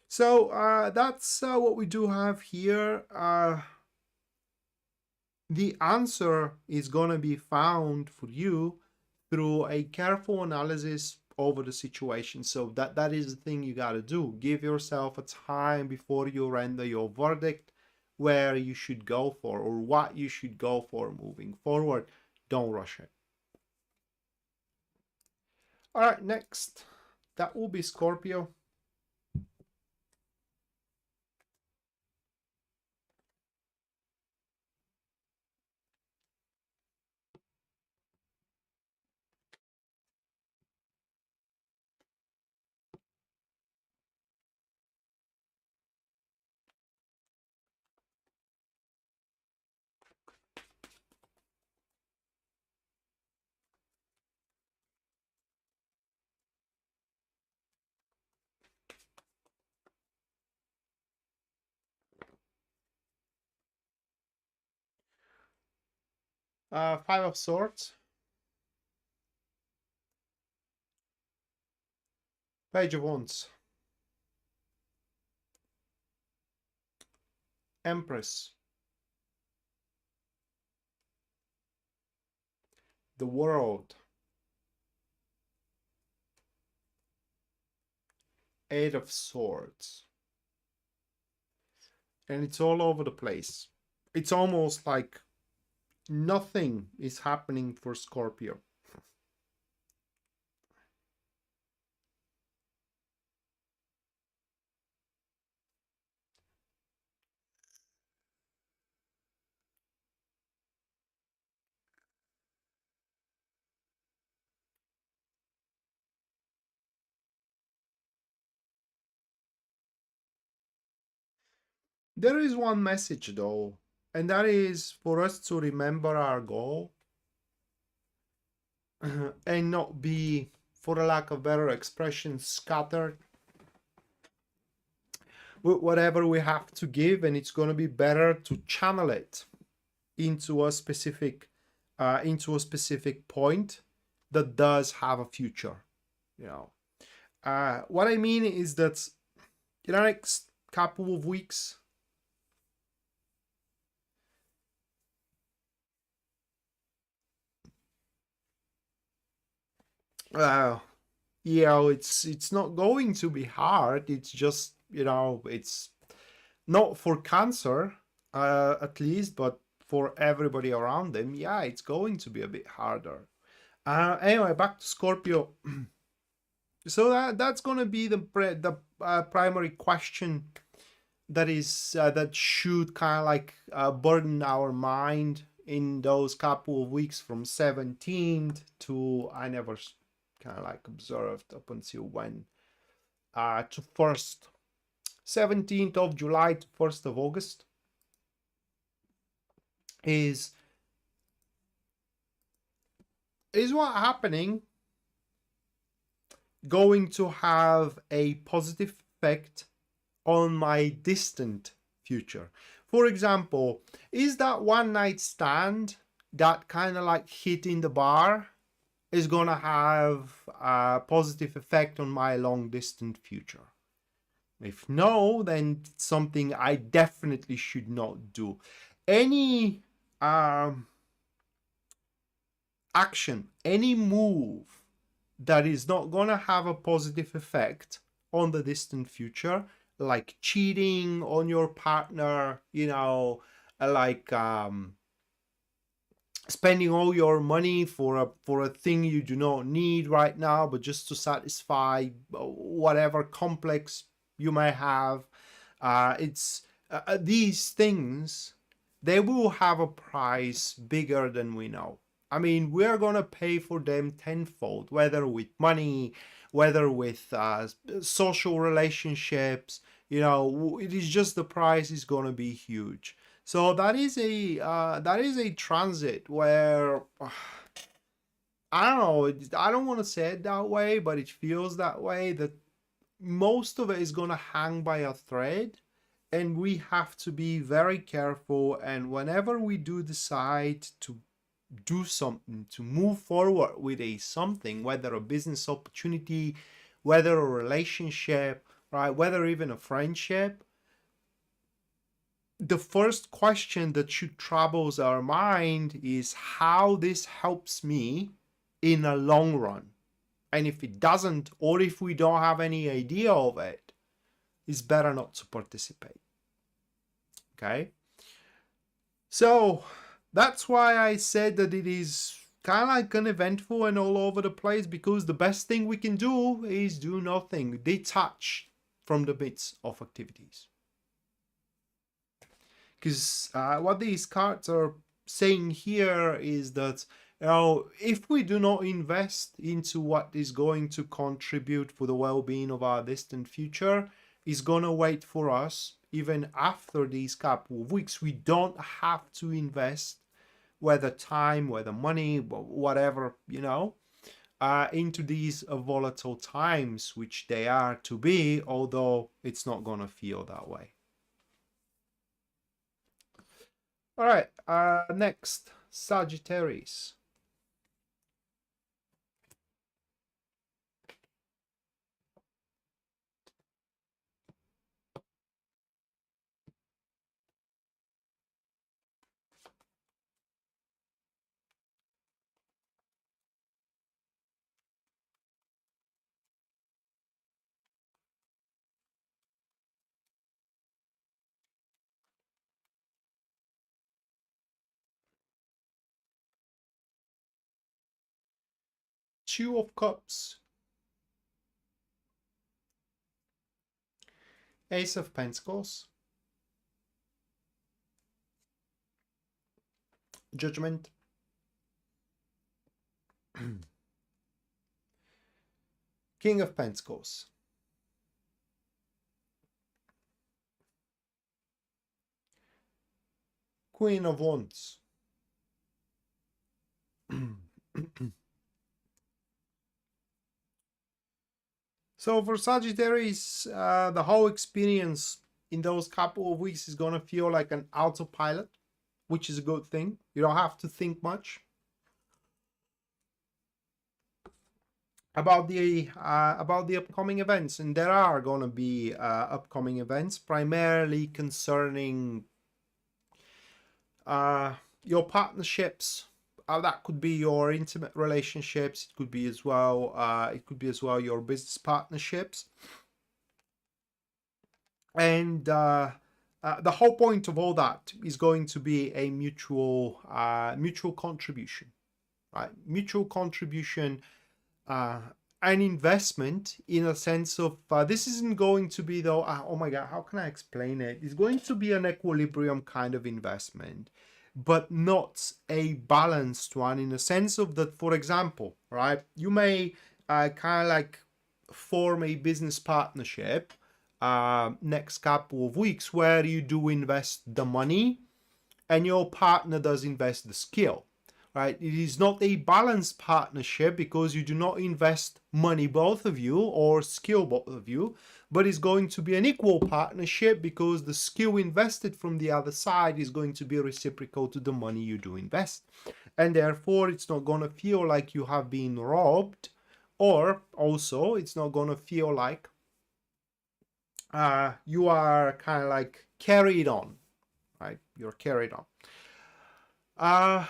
So that's what we do have here. The answer is going to be found for you through a careful analysis over the situation. So that is the thing you got to do. Give yourself a time before you render your verdict where you should go for, or what you should go for moving forward. Don't rush it. All right, next. That will be Scorpio. Five of Swords. Page of Wands. Empress. The World. Eight of Swords. And it's all over the place. It's almost like nothing is happening for Scorpio. There is one message though, and that is for us to remember our goal and not be, for a lack of better expression, scattered whatever we have to give, and it's going to be better to channel it into a specific point that does have a future. You know, what I mean is that in the next couple of weeks, it's not going to be hard. It's just, it's not for Cancer, at least, but for everybody around them. Yeah, it's going to be a bit harder. Anyway, back to Scorpio. So that's going to be the primary question that should kind of like burden our mind in those couple of weeks from 17th to, I never kind of like observed up until when, to 17th of July to 1st of August is what happening going to have a positive effect on my distant future. For example, is that one night stand that kind of like hitting the bar is gonna have a positive effect on my long distant future? If no, then it's something I definitely should not do. Any action, any move that is not gonna have a positive effect on the distant future, like cheating on your partner, like spending all your money for a thing you do not need right now, but just to satisfy whatever complex you may have. It's these things, they will have a price bigger than we know. I mean, we're gonna pay for them tenfold, whether with money, whether with social relationships. It is just, the price is gonna be huge. So that is a transit where I don't know. I don't want to say it that way, but it feels that way. That most of it is gonna hang by a thread, and we have to be very careful. And whenever we do decide to do something, to move forward with something, whether a business opportunity, whether a relationship, right, whether even a friendship, the first question that should troubles our mind is how this helps me in a long run. And if it doesn't, or if we don't have any idea of it, it's better not to participate. Okay? So that's why I said that it is kind of like uneventful and all over the place, because the best thing we can do is do nothing, detach from the midst of activities. Because what these cards are saying here is that, if we do not invest into what is going to contribute for the well-being of our distant future, is going to wait for us even after these couple of weeks. We don't have to invest, whether time, whether money, whatever, into these volatile times, which they are to be, although it's not going to feel that way. All right, next, Sagittarius. Two of Cups, Ace of Pentacles, Judgment, King of Pentacles, Queen of Wands. So for Sagittarius, the whole experience in those couple of weeks is going to feel like an autopilot, which is a good thing. You don't have to think much about the upcoming events, and there are going to be upcoming events primarily concerning your partnerships. That could be your intimate relationships. It could be as well. It could be as well your business partnerships. And the whole point of all that is going to be a mutual contribution, right? Mutual contribution, an investment in a sense of this isn't going to be though. Oh my God, how can I explain it? It's going to be an equilibrium kind of investment, but not a balanced one in a sense of that. For example, right? You may kind of like form a business partnership next couple of weeks where you do invest the money and your partner does invest the skill, right? It is not a balanced partnership because you do not invest money, both of you, or skill, both of you, but it's going to be an equal partnership because the skill invested from the other side is going to be reciprocal to the money you do invest. And therefore, it's not going to feel like you have been robbed, or also it's not going to feel like you are kind of like carried on, right? You're carried on.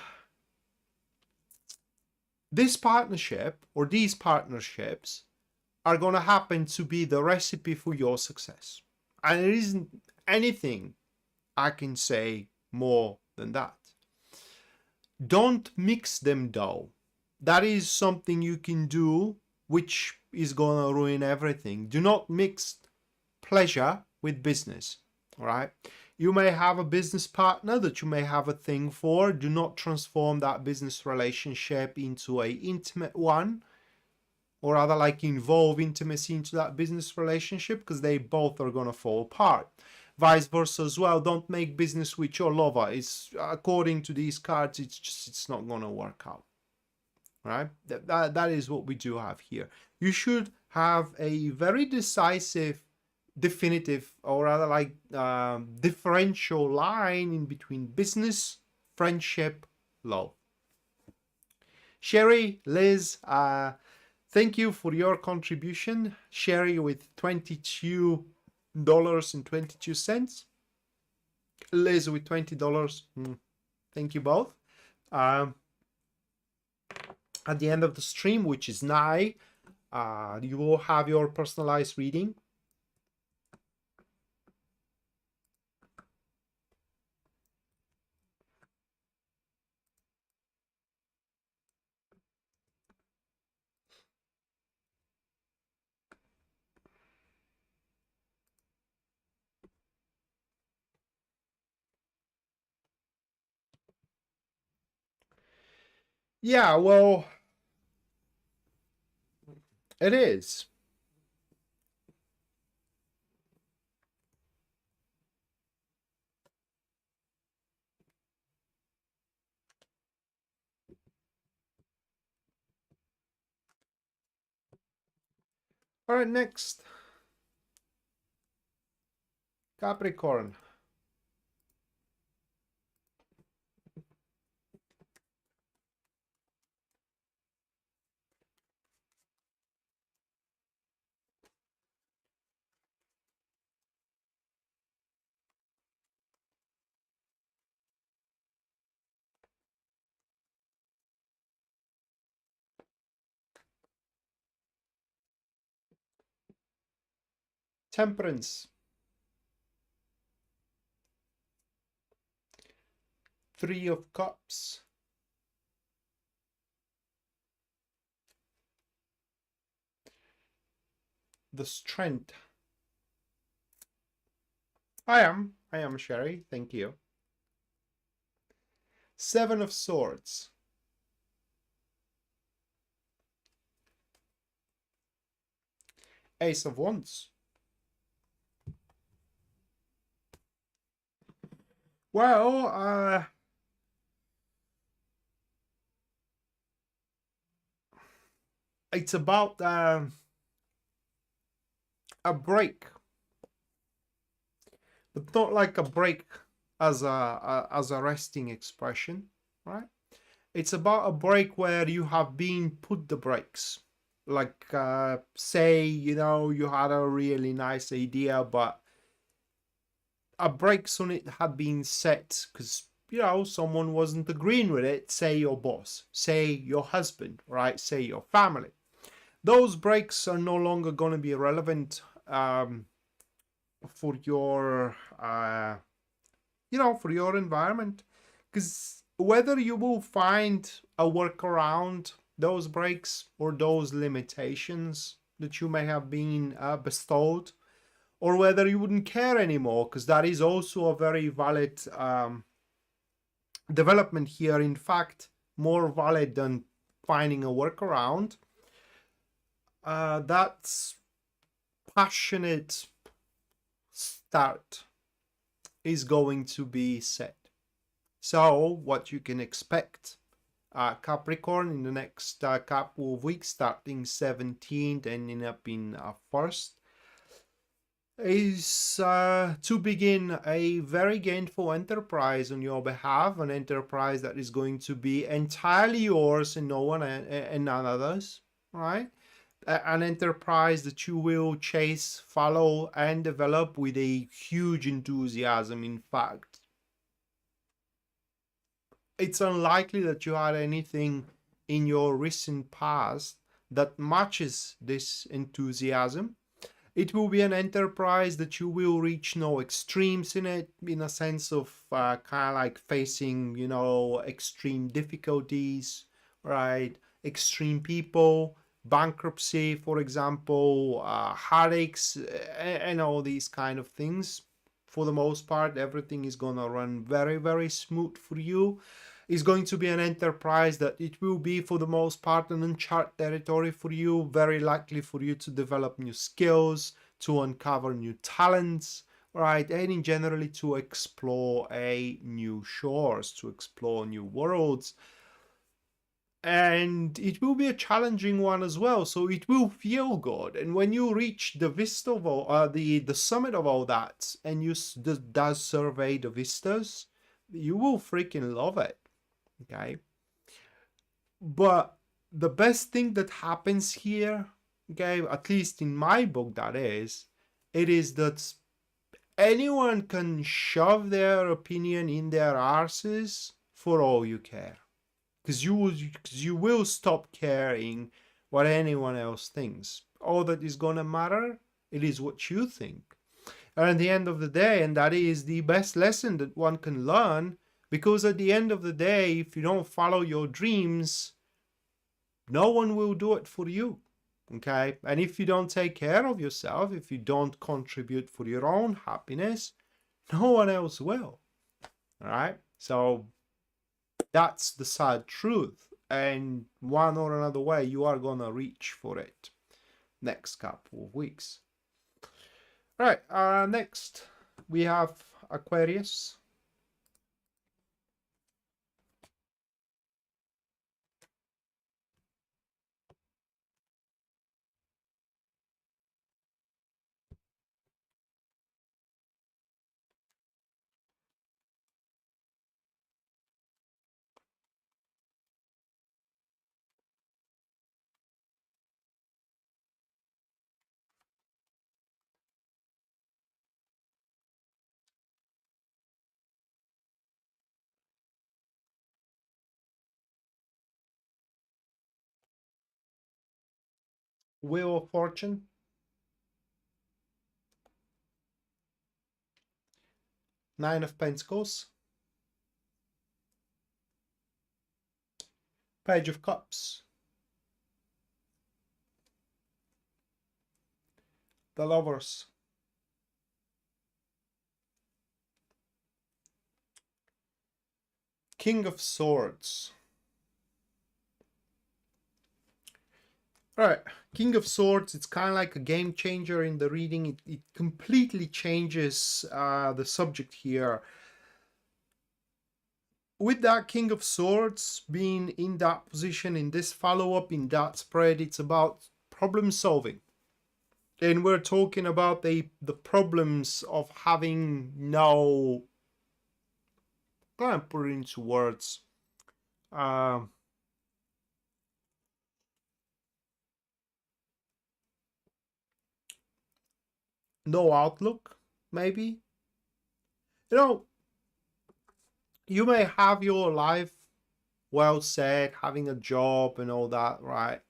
This partnership or these partnerships are going to happen to be the recipe for your success. And there isn't anything I can say more than that. Don't mix them though. That is something you can do which is going to ruin everything. Do not mix pleasure with business, all right? You may have a business partner that you may have a thing for. Do not transform that business relationship into an intimate one, or rather like involve intimacy into that business relationship, because they both are going to fall apart. Vice versa as well. Don't make business with your lover. It's according to these cards, it's not going to work out, right? That is what we do have here. You should have a very decisive, definitive, or rather like differential line in between business, friendship, love. Sherry, Liz, thank you for your contribution. Sherry with $22.22. Liz with $20. Thank you both. At the end of the stream, which is nigh, you will have your personalized reading. Yeah, well, it is. All right, next. Capricorn. Temperance. 3 of Cups. The Strength. I am, Sherry. Thank you. 7 of Swords. Ace of Wands. Well, it's about a break. but not like a break as a resting expression, right? It's about a break where you have been put the brakes. Like, say, you know, you had a really nice idea, but a brakes on it had been set because, you know, someone wasn't agreeing with it. Say your boss, say your husband, right? Say your family. Those brakes are no longer going to be relevant for your, you know, for your environment. Because whether you will find a workaround those breaks or those limitations that you may have been bestowed, or whether you wouldn't care anymore, because that is also a very valid development here. In fact, more valid than finding a workaround. That's passionate start is going to be set. So what you can expect, Capricorn, in the next couple of weeks, starting 17th, ending up in 1st, is to begin a very gainful enterprise on your behalf, an enterprise that is going to be entirely yours and no one and none others, right? An enterprise that you will chase, follow, and develop with a huge enthusiasm. In fact, it's unlikely that you had anything in your recent past that matches this enthusiasm. It will be an enterprise that you will reach no extremes in it, in a sense of kind of like facing, you know, extreme difficulties, right? Extreme people, bankruptcy, for example, heartaches, and all these kind of things. For the most part, everything is gonna run very, very smooth for you. Is going to be an enterprise that it will be for the most part an uncharted territory for you, very likely for you to develop new skills, to uncover new talents, right? And in generally to explore a new shores, to explore new worlds. And it will be a challenging one as well, so it will feel good. And when you reach the vista of all, the summit of all that, and you does survey the vistas, you will freaking love it. Okay, but the best thing that happens here, okay, at least in my book, that is, it is that anyone can shove their opinion in their arses for all you care, because you will stop caring what anyone else thinks. All that is gonna matter, it is what you think. And at the end of the day, and that is the best lesson that one can learn, because at the end of the day, if you don't follow your dreams, no one will do it for you. Okay? And if you don't take care of yourself, if you don't contribute for your own happiness, no one else will. All right? So that's the sad truth. And one or another way, you are going to reach for it next couple of weeks. All right. Next, we have Aquarius. Wheel of Fortune. Nine of Pentacles. Page of Cups. The Lovers. King of Swords. All right, King of Swords, it's kind of like a game changer in the reading. It completely changes the subject here. With that King of Swords being in that position, in this follow-up, in that spread, it's about problem solving. And we're talking about the problems of having no, can't put it into words, uh, no outlook, maybe. You know, you may have your life well set, having a job and all that, right?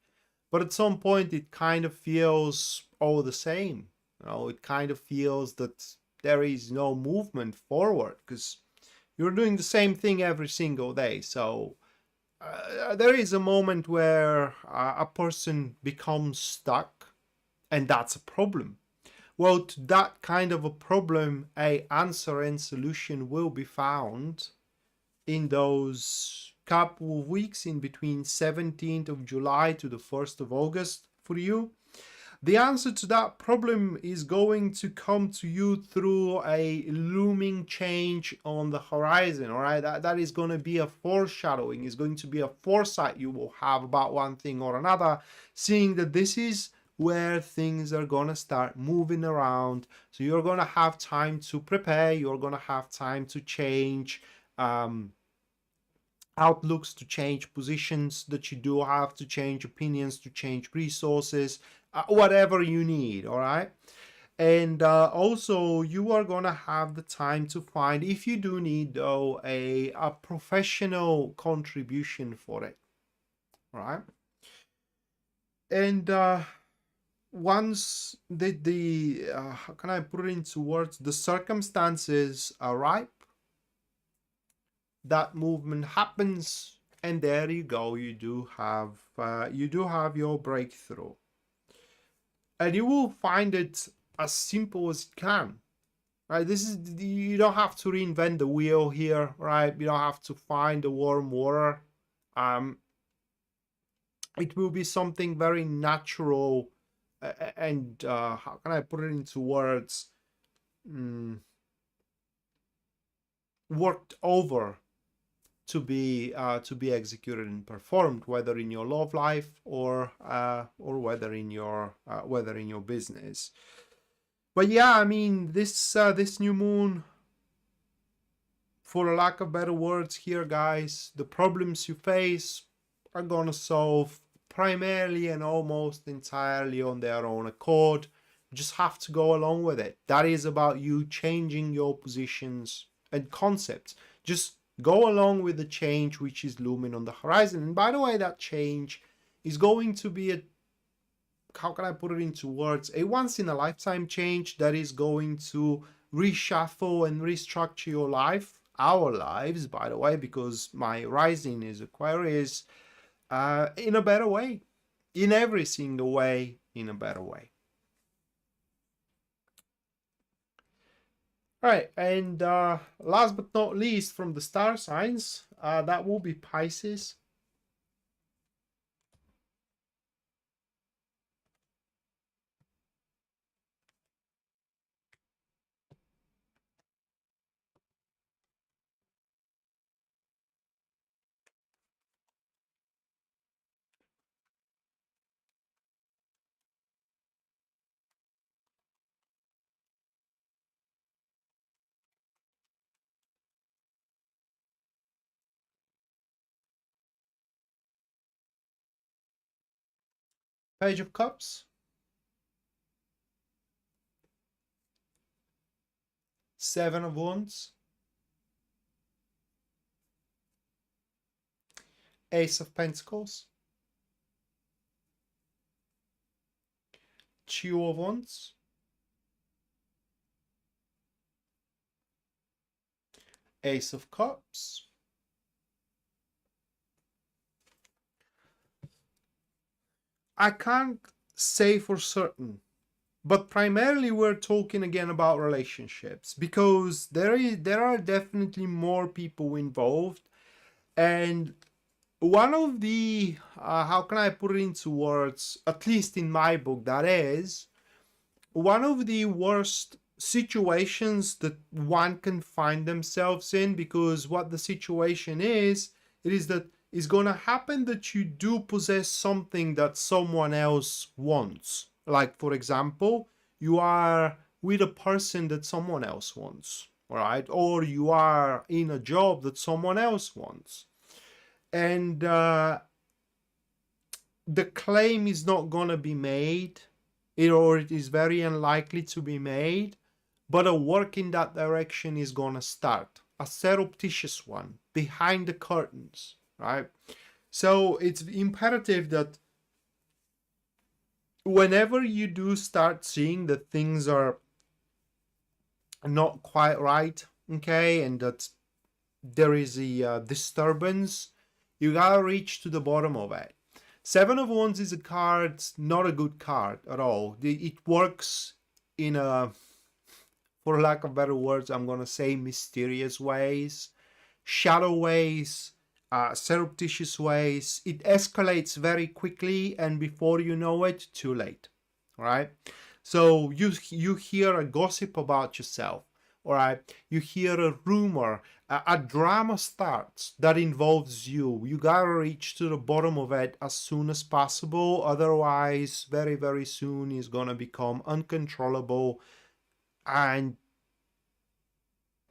But at some point, it kind of feels all the same. You know, it kind of feels that there is no movement forward because you're doing the same thing every single day. So there is a moment where a person becomes stuck, and that's a problem. Well, to that kind of a problem, a answer and solution will be found in those couple of weeks in between 17th of July to the 1st of August for you. The answer to that problem is going to come to you through a looming change on the horizon, all right? That is going to be a foreshadowing, is going to be a foresight you will have about one thing or another, seeing that this is where things are going to start moving around. So you're going to have time to prepare, you're going to have time to change outlooks, to change positions that you do have, to change opinions, to change resources, whatever you need, all right? And also you are going to have the time to find, if you do need though, a professional contribution for it, right? And once the how can I put it into words, the circumstances are ripe, that movement happens, and there you go, you do have your breakthrough, and you will find it as simple as it can, right? This is, you don't have to reinvent the wheel here, right? You don't have to find the warm water. It will be something very natural, and how can I put it into words, worked over to be executed and performed, whether in your love life or whether in your business. But yeah, I mean, this new moon, for lack of better words here, guys, the problems you face are gonna solve primarily and almost entirely on their own accord. You just have to go along with it. That is about you changing your positions and concepts. Just go along with the change which is looming on the horizon. And by the way, that change is going to be a, how can I put it into words, a once in a lifetime change that is going to reshuffle and restructure your life, our lives, by the way, because my rising is Aquarius, in a better way, in every single way, in a better way. All right, and last but not least, from the star signs, that will be Pisces. Page of Cups, Seven of Wands, Ace of Pentacles, Two of Wands, Ace of Cups. I can't say for certain, but primarily we're talking again about relationships, because there are definitely more people involved. And one of the how can I put it into words, at least in my book, that is one of the worst situations that one can find themselves in, because what the situation is, it is that it's going to happen that you do possess something that someone else wants. Like, for example, you are with a person that someone else wants, right? Or you are in a job that someone else wants. And the claim is not going to be made, or it is very unlikely to be made, but a work in that direction is going to start. A surreptitious one, behind the curtains, right? So it's imperative that whenever you do start seeing that things are not quite right, okay, and that there is a disturbance, you gotta reach to the bottom of it. Seven of Wands is a card, not a good card at all. It works in a, for lack of better words, I'm gonna say mysterious ways, shadow ways, surreptitious ways. It escalates very quickly, and before you know it, too late. All right. So you hear a gossip about yourself. All right. You hear a rumor. A drama starts that involves you. You gotta reach to the bottom of it as soon as possible. Otherwise, very, very soon, it's gonna become uncontrollable, and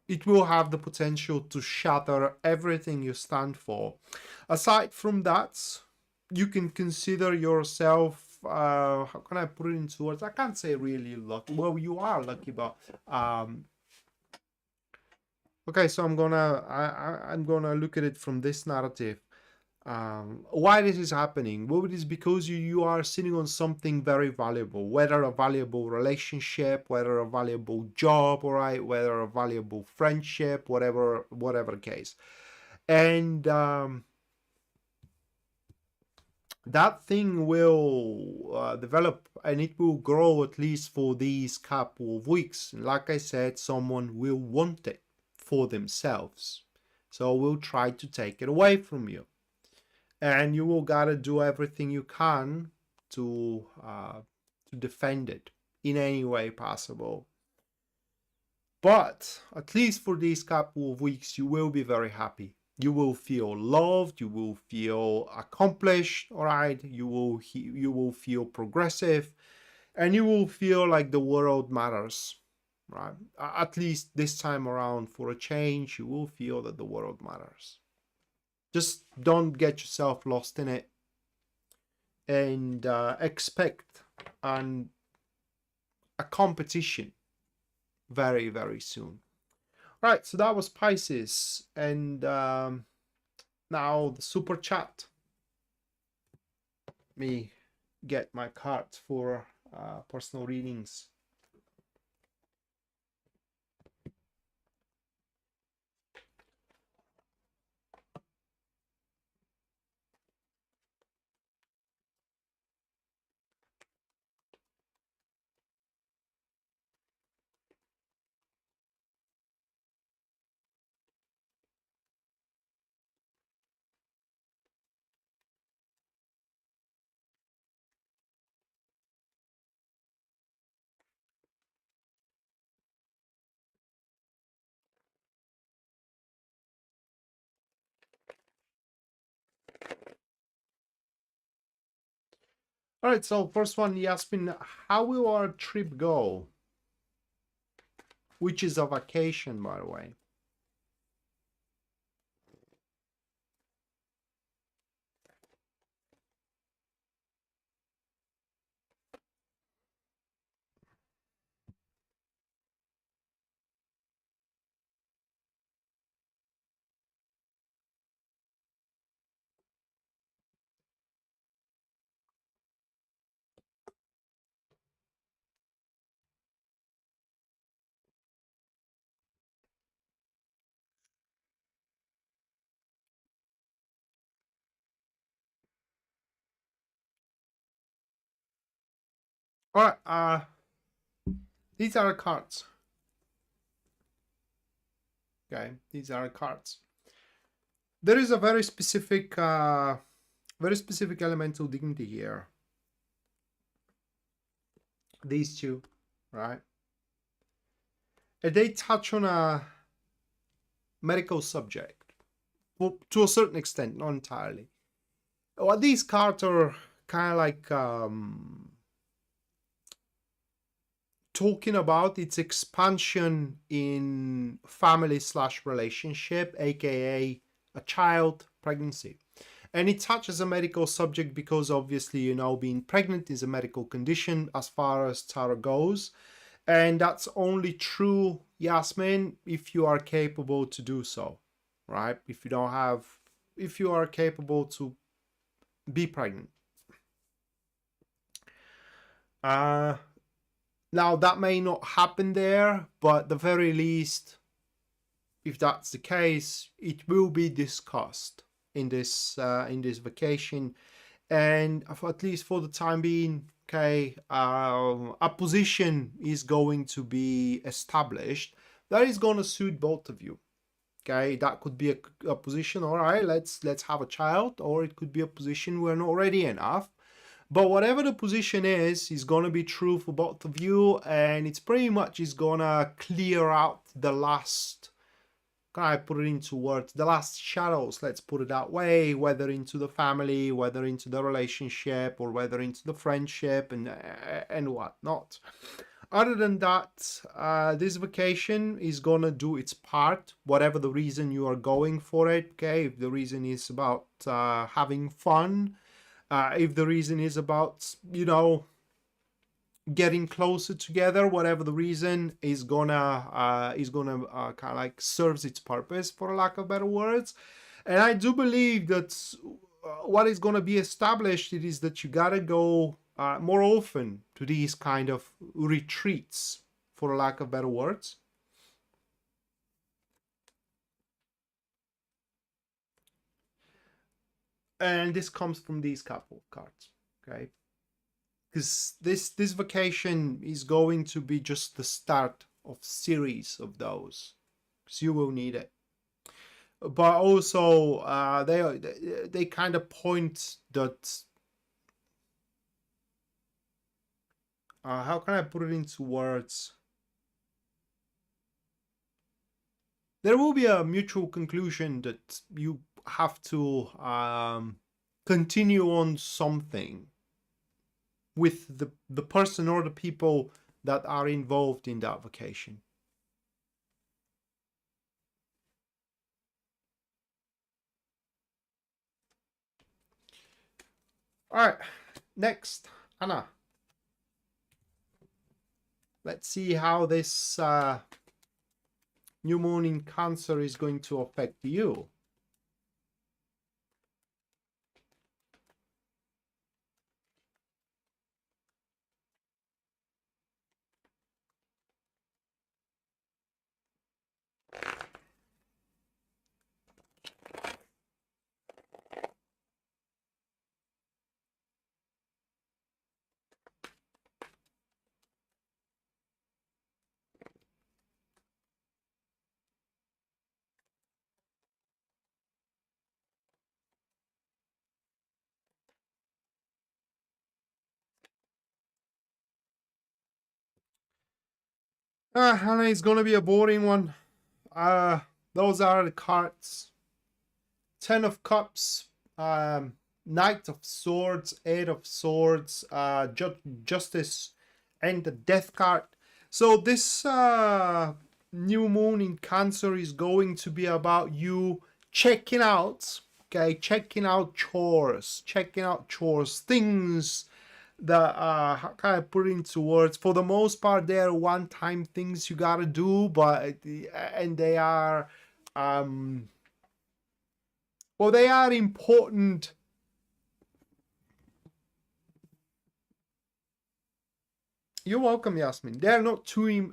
it will have the potential to shatter everything you stand for. Aside from that, you can consider yourself, how can I put it into words? I can't say really lucky. Well, you are lucky, but okay, so I'm gonna look at it from this narrative. Why this is happening? Well, it is because you are sitting on something very valuable, whether a valuable relationship, whether a valuable job, all right, whether a valuable friendship, whatever case. And that thing will develop, and it will grow at least for these couple of weeks. Like I said, someone will want it for themselves, so will try to take it away from you, and you will gotta do everything you can to defend it in any way possible. But at least for these couple of weeks, you will be very happy. You will feel loved. You will feel accomplished. All right. You will feel progressive, and you will feel like the world matters. Right. At least this time around, for a change, you will feel that the world matters. Just don't get yourself lost in it, and expect a competition very, very soon. Right, so that was Pisces, and now the super chat. Let me get my cards for personal readings. All right, so first one, Yasmin, how will our trip go? Which is a vacation, by the way. All right, these are cards. Okay, these are cards. There is a very specific elemental dignity here. These two, right? And they touch on a medical subject, well, to a certain extent, not entirely. Well, these cards are kind of like talking about its expansion in family/relationship, aka a child, pregnancy. And it touches a medical subject because obviously, you know, being pregnant is a medical condition as far as tarot goes. And that's only true, Yasmin, if you are capable to do so, right? If you are capable to be pregnant. Now that may not happen there, but at the very least, if that's the case, it will be discussed in this vacation, and at least for the time being, okay, a position is going to be established that is going to suit both of you. Okay, that could be a position. All right, let's have a child, or it could be a position we're not ready enough. But whatever the position is going to be true for both of you, and it's pretty much is going to clear out the last, can I put it into words, the last shadows, let's put it that way, whether into the family, whether into the relationship, or whether into the friendship and whatnot. Other than that, this vacation is going to do its part, whatever the reason you are going for it, okay? If the reason is about having fun, if the reason is about, you know, getting closer together, whatever the reason, is gonna kind of like serves its purpose, for lack of better words. And I do believe that what is going to be established, it is that you gotta go more often to these kind of retreats, for lack of better words. And this comes from these couple of cards, okay? Because this vacation is going to be just the start of series of those, because you will need it. But also they kind of point that how can I put it into words? There will be a mutual conclusion that you have to continue on something with the person or the people that are involved in that vacation. All right, next, Anna. Let's see how this new moon in Cancer is going to affect you. Anna, it's gonna be a boring one. Those are the cards. 10 of Cups, Knight of Swords, 8 of Swords, Justice, and the Death card. So this new moon in Cancer is going to be about you checking out, okay, checking out chores, things that how can I put it into words? For the most part, they are one-time things you gotta do, but and they are well, they are important. You're welcome, Yasmin. They're not too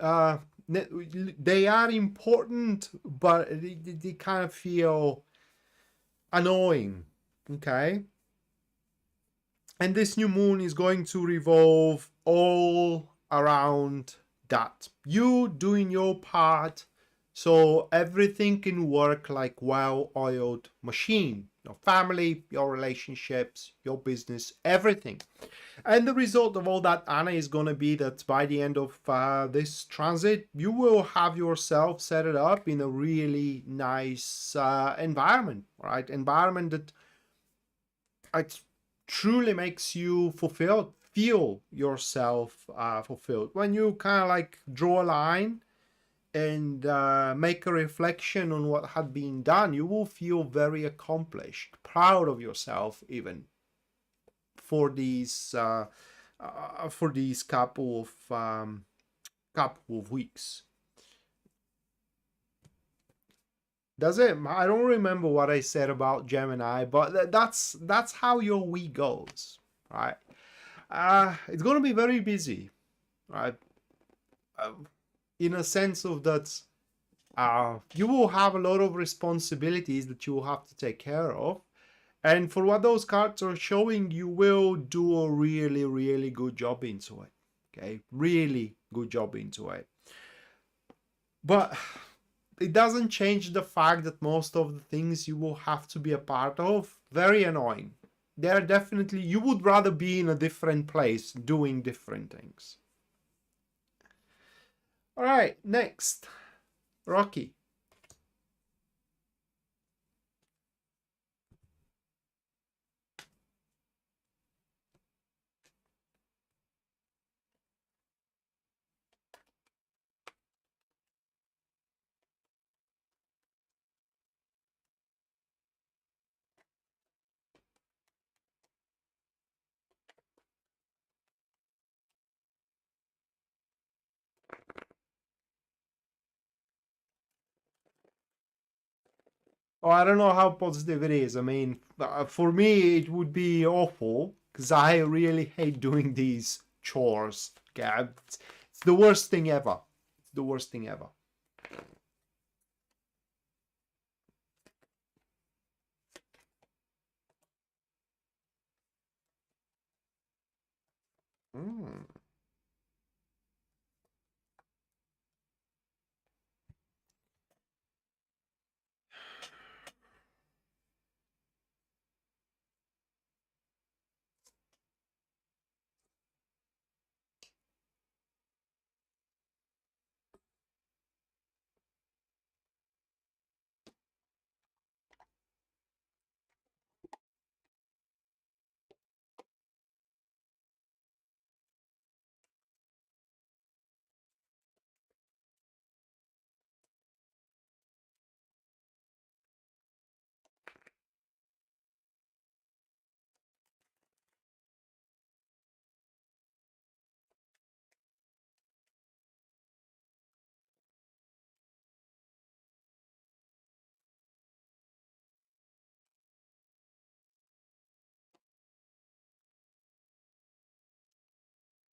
they are important, but they kind of feel annoying, okay? And this new moon is going to revolve all around that. You doing your part so everything can work like well-oiled machine. Your family, your relationships, your business, everything. And the result of all that, Anna, is going to be that by the end of this transit, you will have yourself set it up in a really nice environment, right? Environment that truly makes you fulfilled, feel yourself fulfilled. When you kind of like draw a line and make a reflection on what had been done, you will feel very accomplished, proud of yourself even for these couple of weeks. Does it? I don't remember what I said about Gemini, but that's how your week goes, right? It's gonna be very busy, right? Uh, in a sense of that, you will have a lot of responsibilities that you will have to take care of. And for what those cards are showing, you will do a really, really good job into it. Okay, really good job into it. But it doesn't change the fact that most of the things you will have to be a part of, very annoying. They're definitely, you would rather be in a different place doing different things. All right, next, Rocky. Oh, I don't know how positive it is. I mean, for me, it would be awful because I really hate doing these chores. Okay, it's the worst thing ever. It's the worst thing ever. Mm.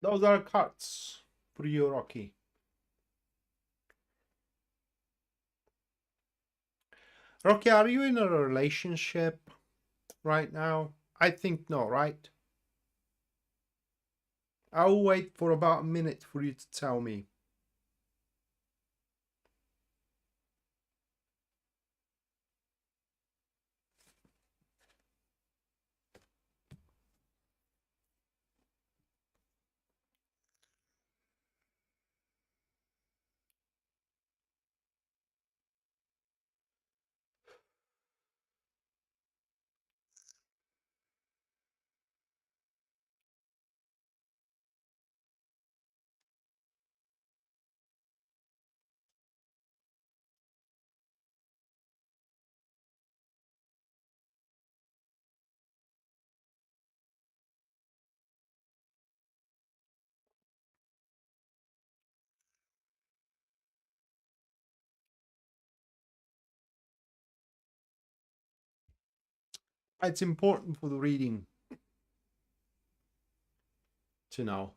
Those are cards for you, Rocky. Rocky, are you in a relationship right now? I think no, right? I'll wait for about a minute for you to tell me. It's important for the reading to know.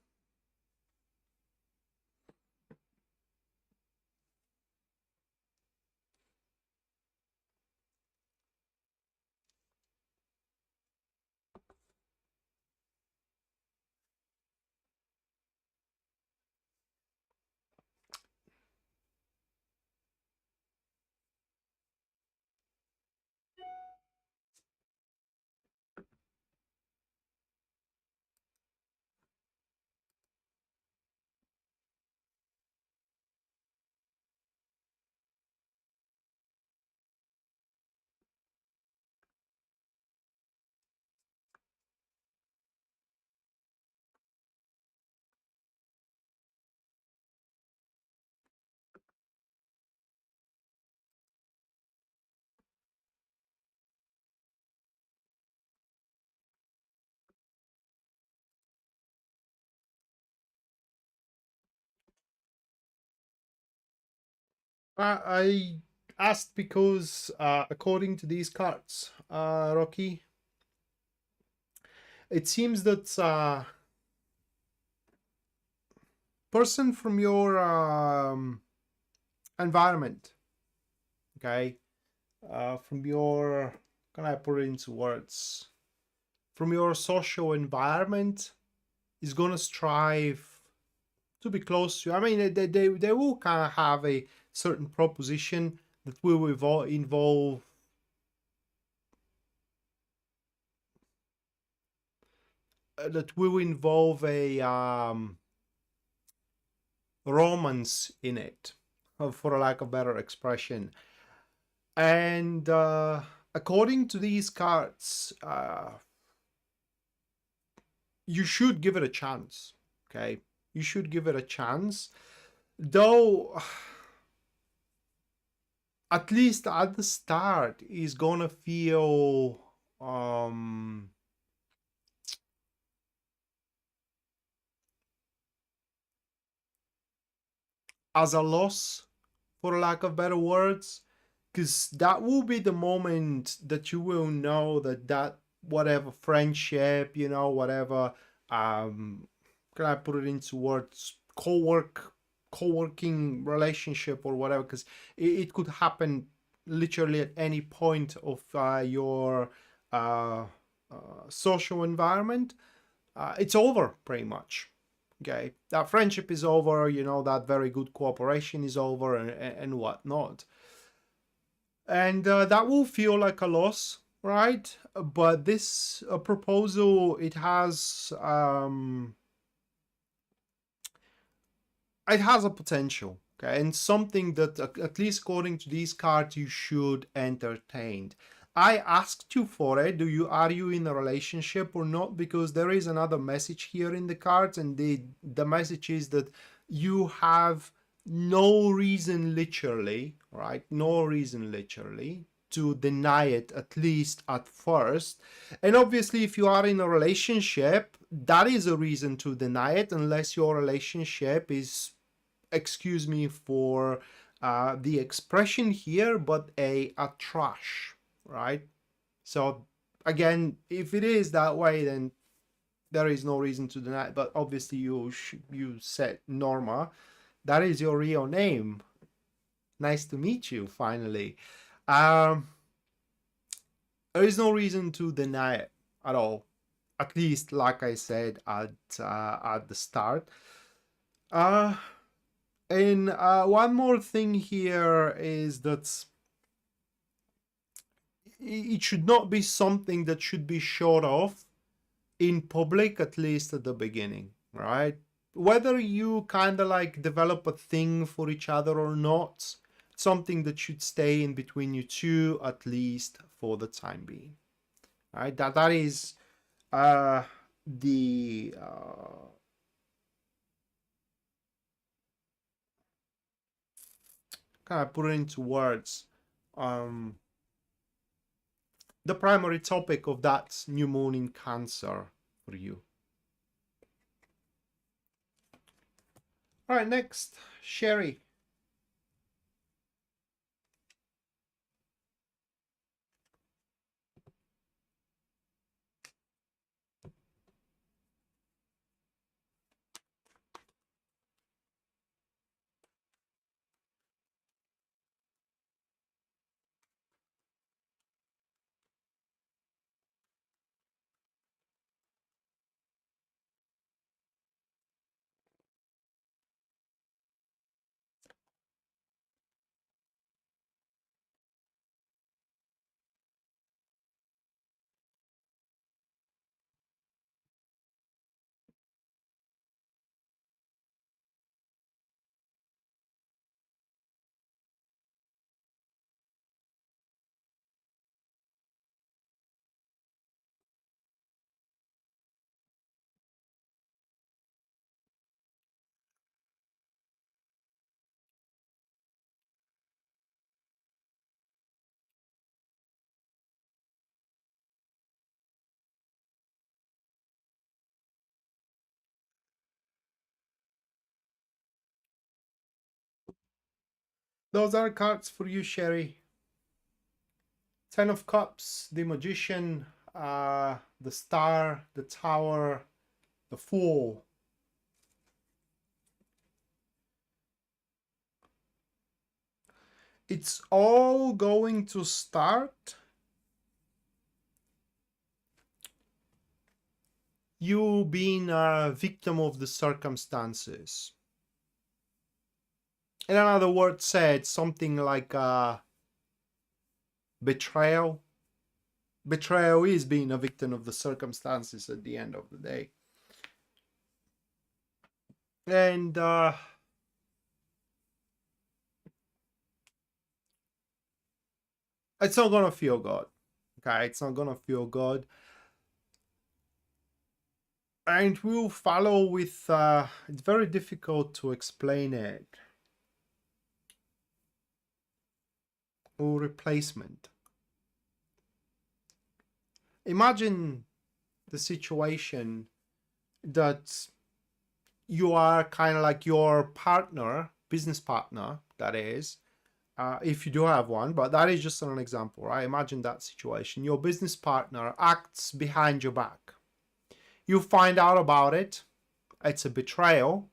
I asked because, according to these cards, Rocky, it seems that person from your environment, okay, from your, can I put it into words? From your social environment is gonna strive to be close to you. I mean, they will kind of have a certain proposition that will involve a romance in it, for a lack of better expression. And according to these cards, you should give it a chance. Okay, you should give it a chance, though. At least at the start, is gonna feel um as a loss, for lack of better words, because that will be the moment that you will know that whatever friendship, whatever, um can I put it into words, co-working relationship or whatever, because it could happen literally at any point of your uh, social environment. It's over pretty much. Okay, that friendship is over, that very good cooperation is over, and whatnot. And that will feel like a loss, right? But this proposal, it has a potential, okay, and something that, at least according to these cards, you should entertain. I asked you for it. Are you in a relationship or not? Because there is another message here in the cards, and the message is that you have no reason, literally, right? No reason, literally, to deny it, at least at first. And obviously, if you are in a relationship, that is a reason to deny it, unless your relationship is, excuse me for the expression here, but a trash, right? So again, if it is that way, then there is no reason to deny it. But obviously, you said Norma. That is your real name. Nice to meet you. Finally, um, there is no reason to deny it at all. At least, like I said at the start. Uh, and one more thing here is that it should not be something that should be showed off in public, at least at the beginning, right? Whether you kind of like develop a thing for each other or not, something that should stay in between you two, at least for the time being, right? That is uh the kind of put it into words, um the primary topic of that new moon in Cancer for you. All right, next, Sherry. Those are cards for you, Sherry. Ten of Cups, the Magician, the Star, the Tower, the Fool. It's all going to start you being a victim of the circumstances. In another word said, something like betrayal. Betrayal is being a victim of the circumstances at the end of the day. And it's not gonna feel good. Okay, it's not gonna feel good. And we'll follow with it's very difficult to explain it. Or replacement. Imagine the situation that you are kind of like your partner, business partner, that is, if you do have one, but that is just an example, right? Imagine that situation. Your business partner acts behind your back. You find out about it. It's a betrayal.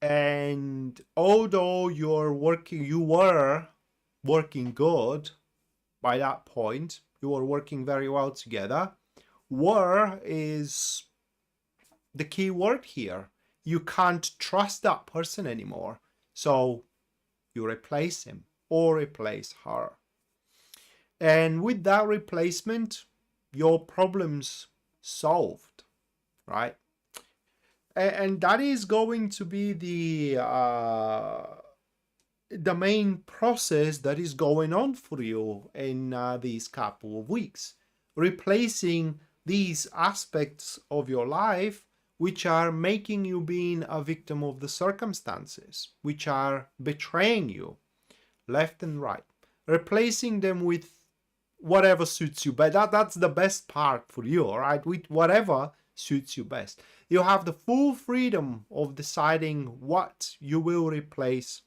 And although you were working good by that point, you were working very well together. Were is the key word here. You can't trust that person anymore. So you replace him or replace her. And with that replacement, your problem's solved, right? And that is going to be the main process that is going on for you in these couple of weeks, replacing these aspects of your life which are making you being a victim of the circumstances, which are betraying you left and right, replacing them with whatever suits you. But that's the best part for you, all right? With whatever suits you best. You have the full freedom of deciding what you will replace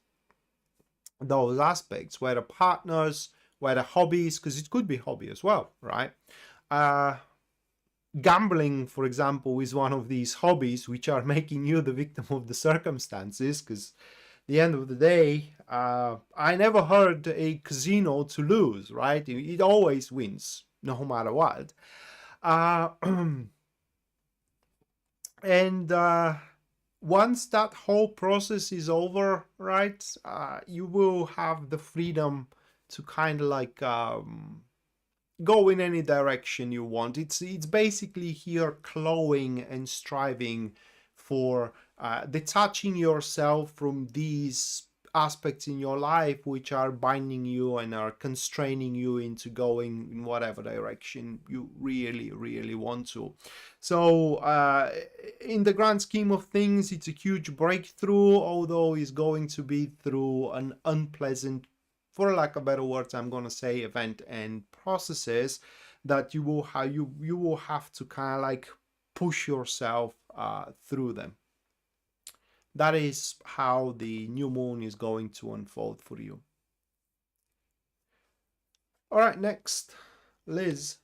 those aspects, whether partners, whether hobbies, because it could be hobby as well, right? Gambling, for example, is one of these hobbies which are making you the victim of the circumstances, because the end of the day, I never heard a casino to lose, right? It always wins, no matter what. And once that whole process is over, right, you will have the freedom to kind of like go in any direction you want. It's basically here clawing and striving for detaching yourself from these aspects in your life which are binding you and are constraining you into going in whatever direction you really want to. So in the grand scheme of things, it's a huge breakthrough, although it's going to be through an unpleasant, for lack of better words, I'm going to say, event and processes that you will have to kind of like push yourself through them. That is how the new moon is going to unfold for you. All right, next, Liz.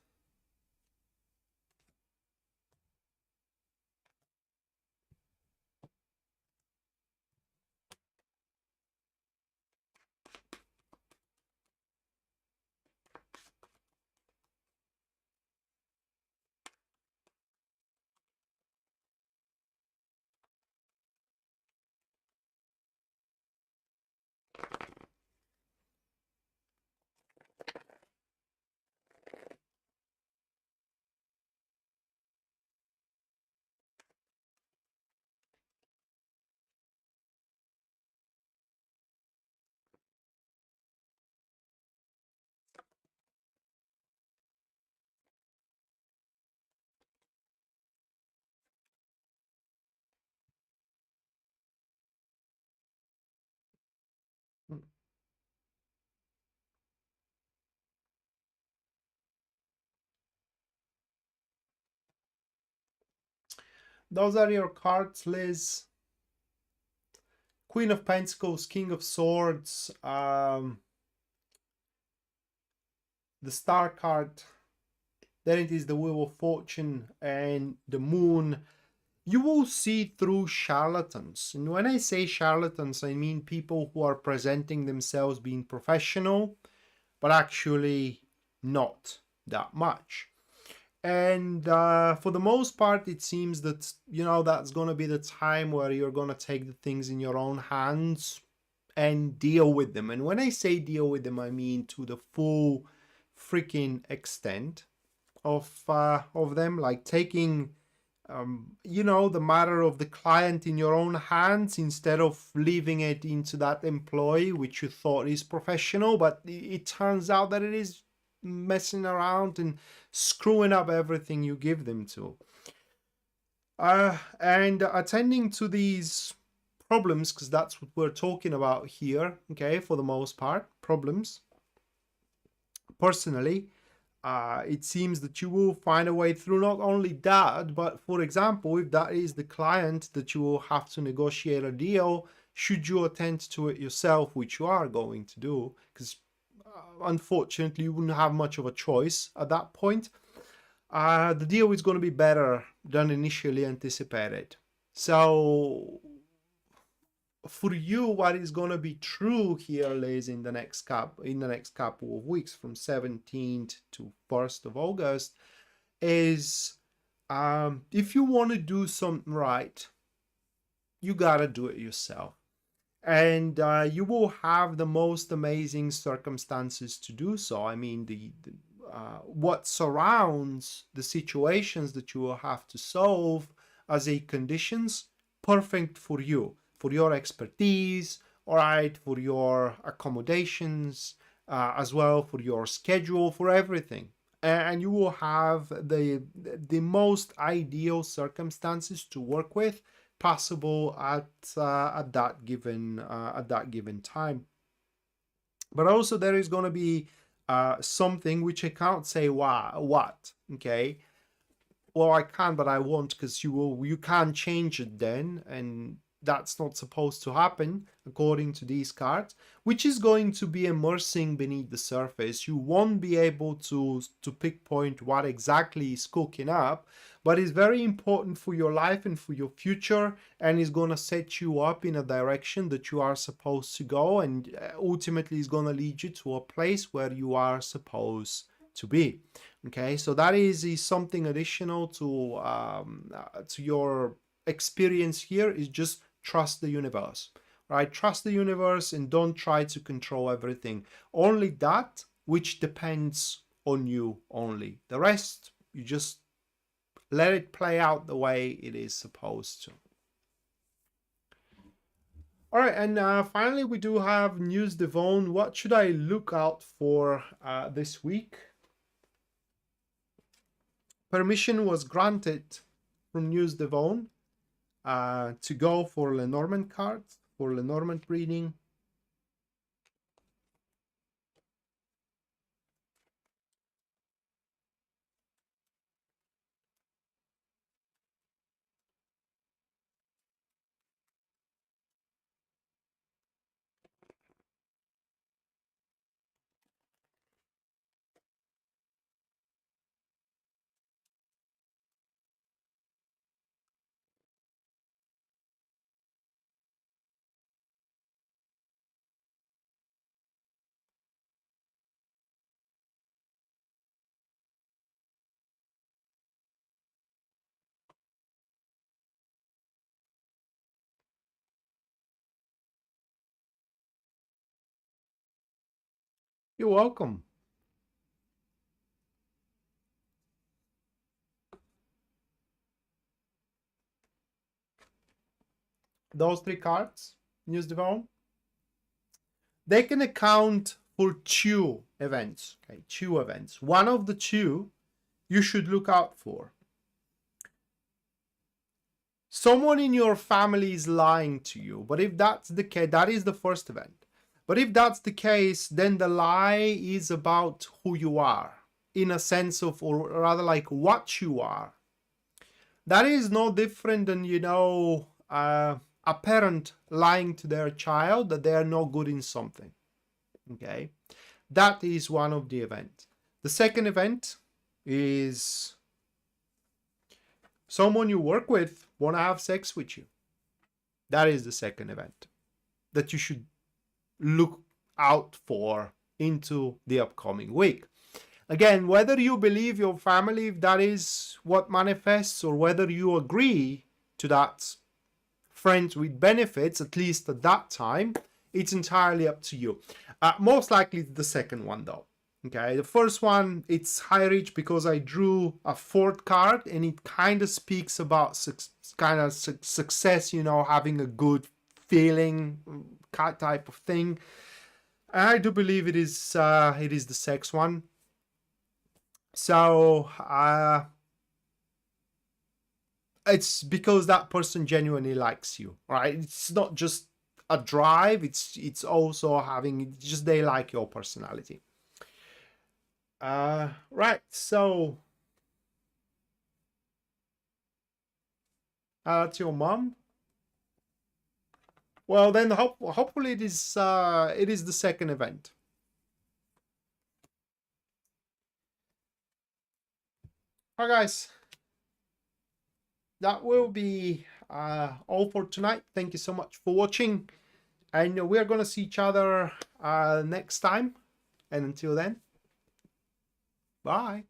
Those are your cards, Liz. Queen of Pentacles, King of Swords, the Star card, then it is the Wheel of Fortune and the Moon. You will see through charlatans. And when I say charlatans, I mean people who are presenting themselves being professional, but actually not that much. And for the most part, it seems that, you know, that's going to be the time where you're going to take the things in your own hands and deal with them. And when I say deal with them, I mean to the full freaking extent of them, like taking you know, the matter of the client in your own hands instead of leaving it into that employee which you thought is professional, but it turns out that it is messing around and screwing up everything you give them to. And attending to these problems, because that's what we're talking about here, okay, for the most part, problems. Personally, it seems that you will find a way through not only that, but for example, if that is the client that you will have to negotiate a deal, should you attend to it yourself, which you are going to do, because unfortunately you wouldn't have much of a choice at that point, the deal is going to be better than initially anticipated. So for you, what is going to be true here is in the next couple of weeks, from 17th to 1st of August, is if you want to do something right, you gotta do it yourself, and you will have the most amazing circumstances to do so. I mean, what surrounds the situations that you will have to solve as a conditions, perfect for you, for your expertise, all right, for your accommodations, as well for your schedule, for everything. And you will have the most ideal circumstances to work with possible at that given time. But also there is going to be something which I can't say what, okay? Well, I can, but I won't, because you can't change it then, and that's not supposed to happen according to these cards, which is going to be immersing beneath the surface. You won't be able to pinpoint what exactly is cooking up, but it's very important for your life and for your future, and is going to set you up in a direction that you are supposed to go, and ultimately is going to lead you to a place where you are supposed to be. Okay, so that is something additional to your experience here, is just trust the universe, right? Trust the universe and don't try to control everything. Only that which depends on you only. The rest, you just let it play out the way it is supposed to. All right, and finally we do have News Devon. What should I look out for this week? Permission was granted from News Devon to go for Lenormand cards, for Lenormand reading. You're welcome. Those three cards, News Devon, they can account for two events. Okay, two events. One of the two you should look out for. Someone in your family is lying to you, but if that's the case, that is the first event. But if that's the case, then the lie is about who you are, in a sense of, or rather like what you are. That is no different than, you know, a parent lying to their child that they are not good in something. Okay, that is one of the events. The second event is someone you work with want to have sex with you. That is the second event that you should look out for into the upcoming week. Again, whether you believe your family, that is what manifests, or whether you agree to that friends with benefits, at least at that time, it's entirely up to you. Most likely the second one though. Okay, the first one, it's high reach because I drew a fourth card and it kind of speaks about success, you know, having a good feeling type of thing. I do believe it is the sex one. So it's because that person genuinely likes you, right? It's not just a drive, it's also having, just they like your personality. Right, so that's your mom. Well, then hopefully it is the second event. All right, guys, that will be all for tonight. Thank you so much for watching, and we're gonna see each other next time. And until then, bye.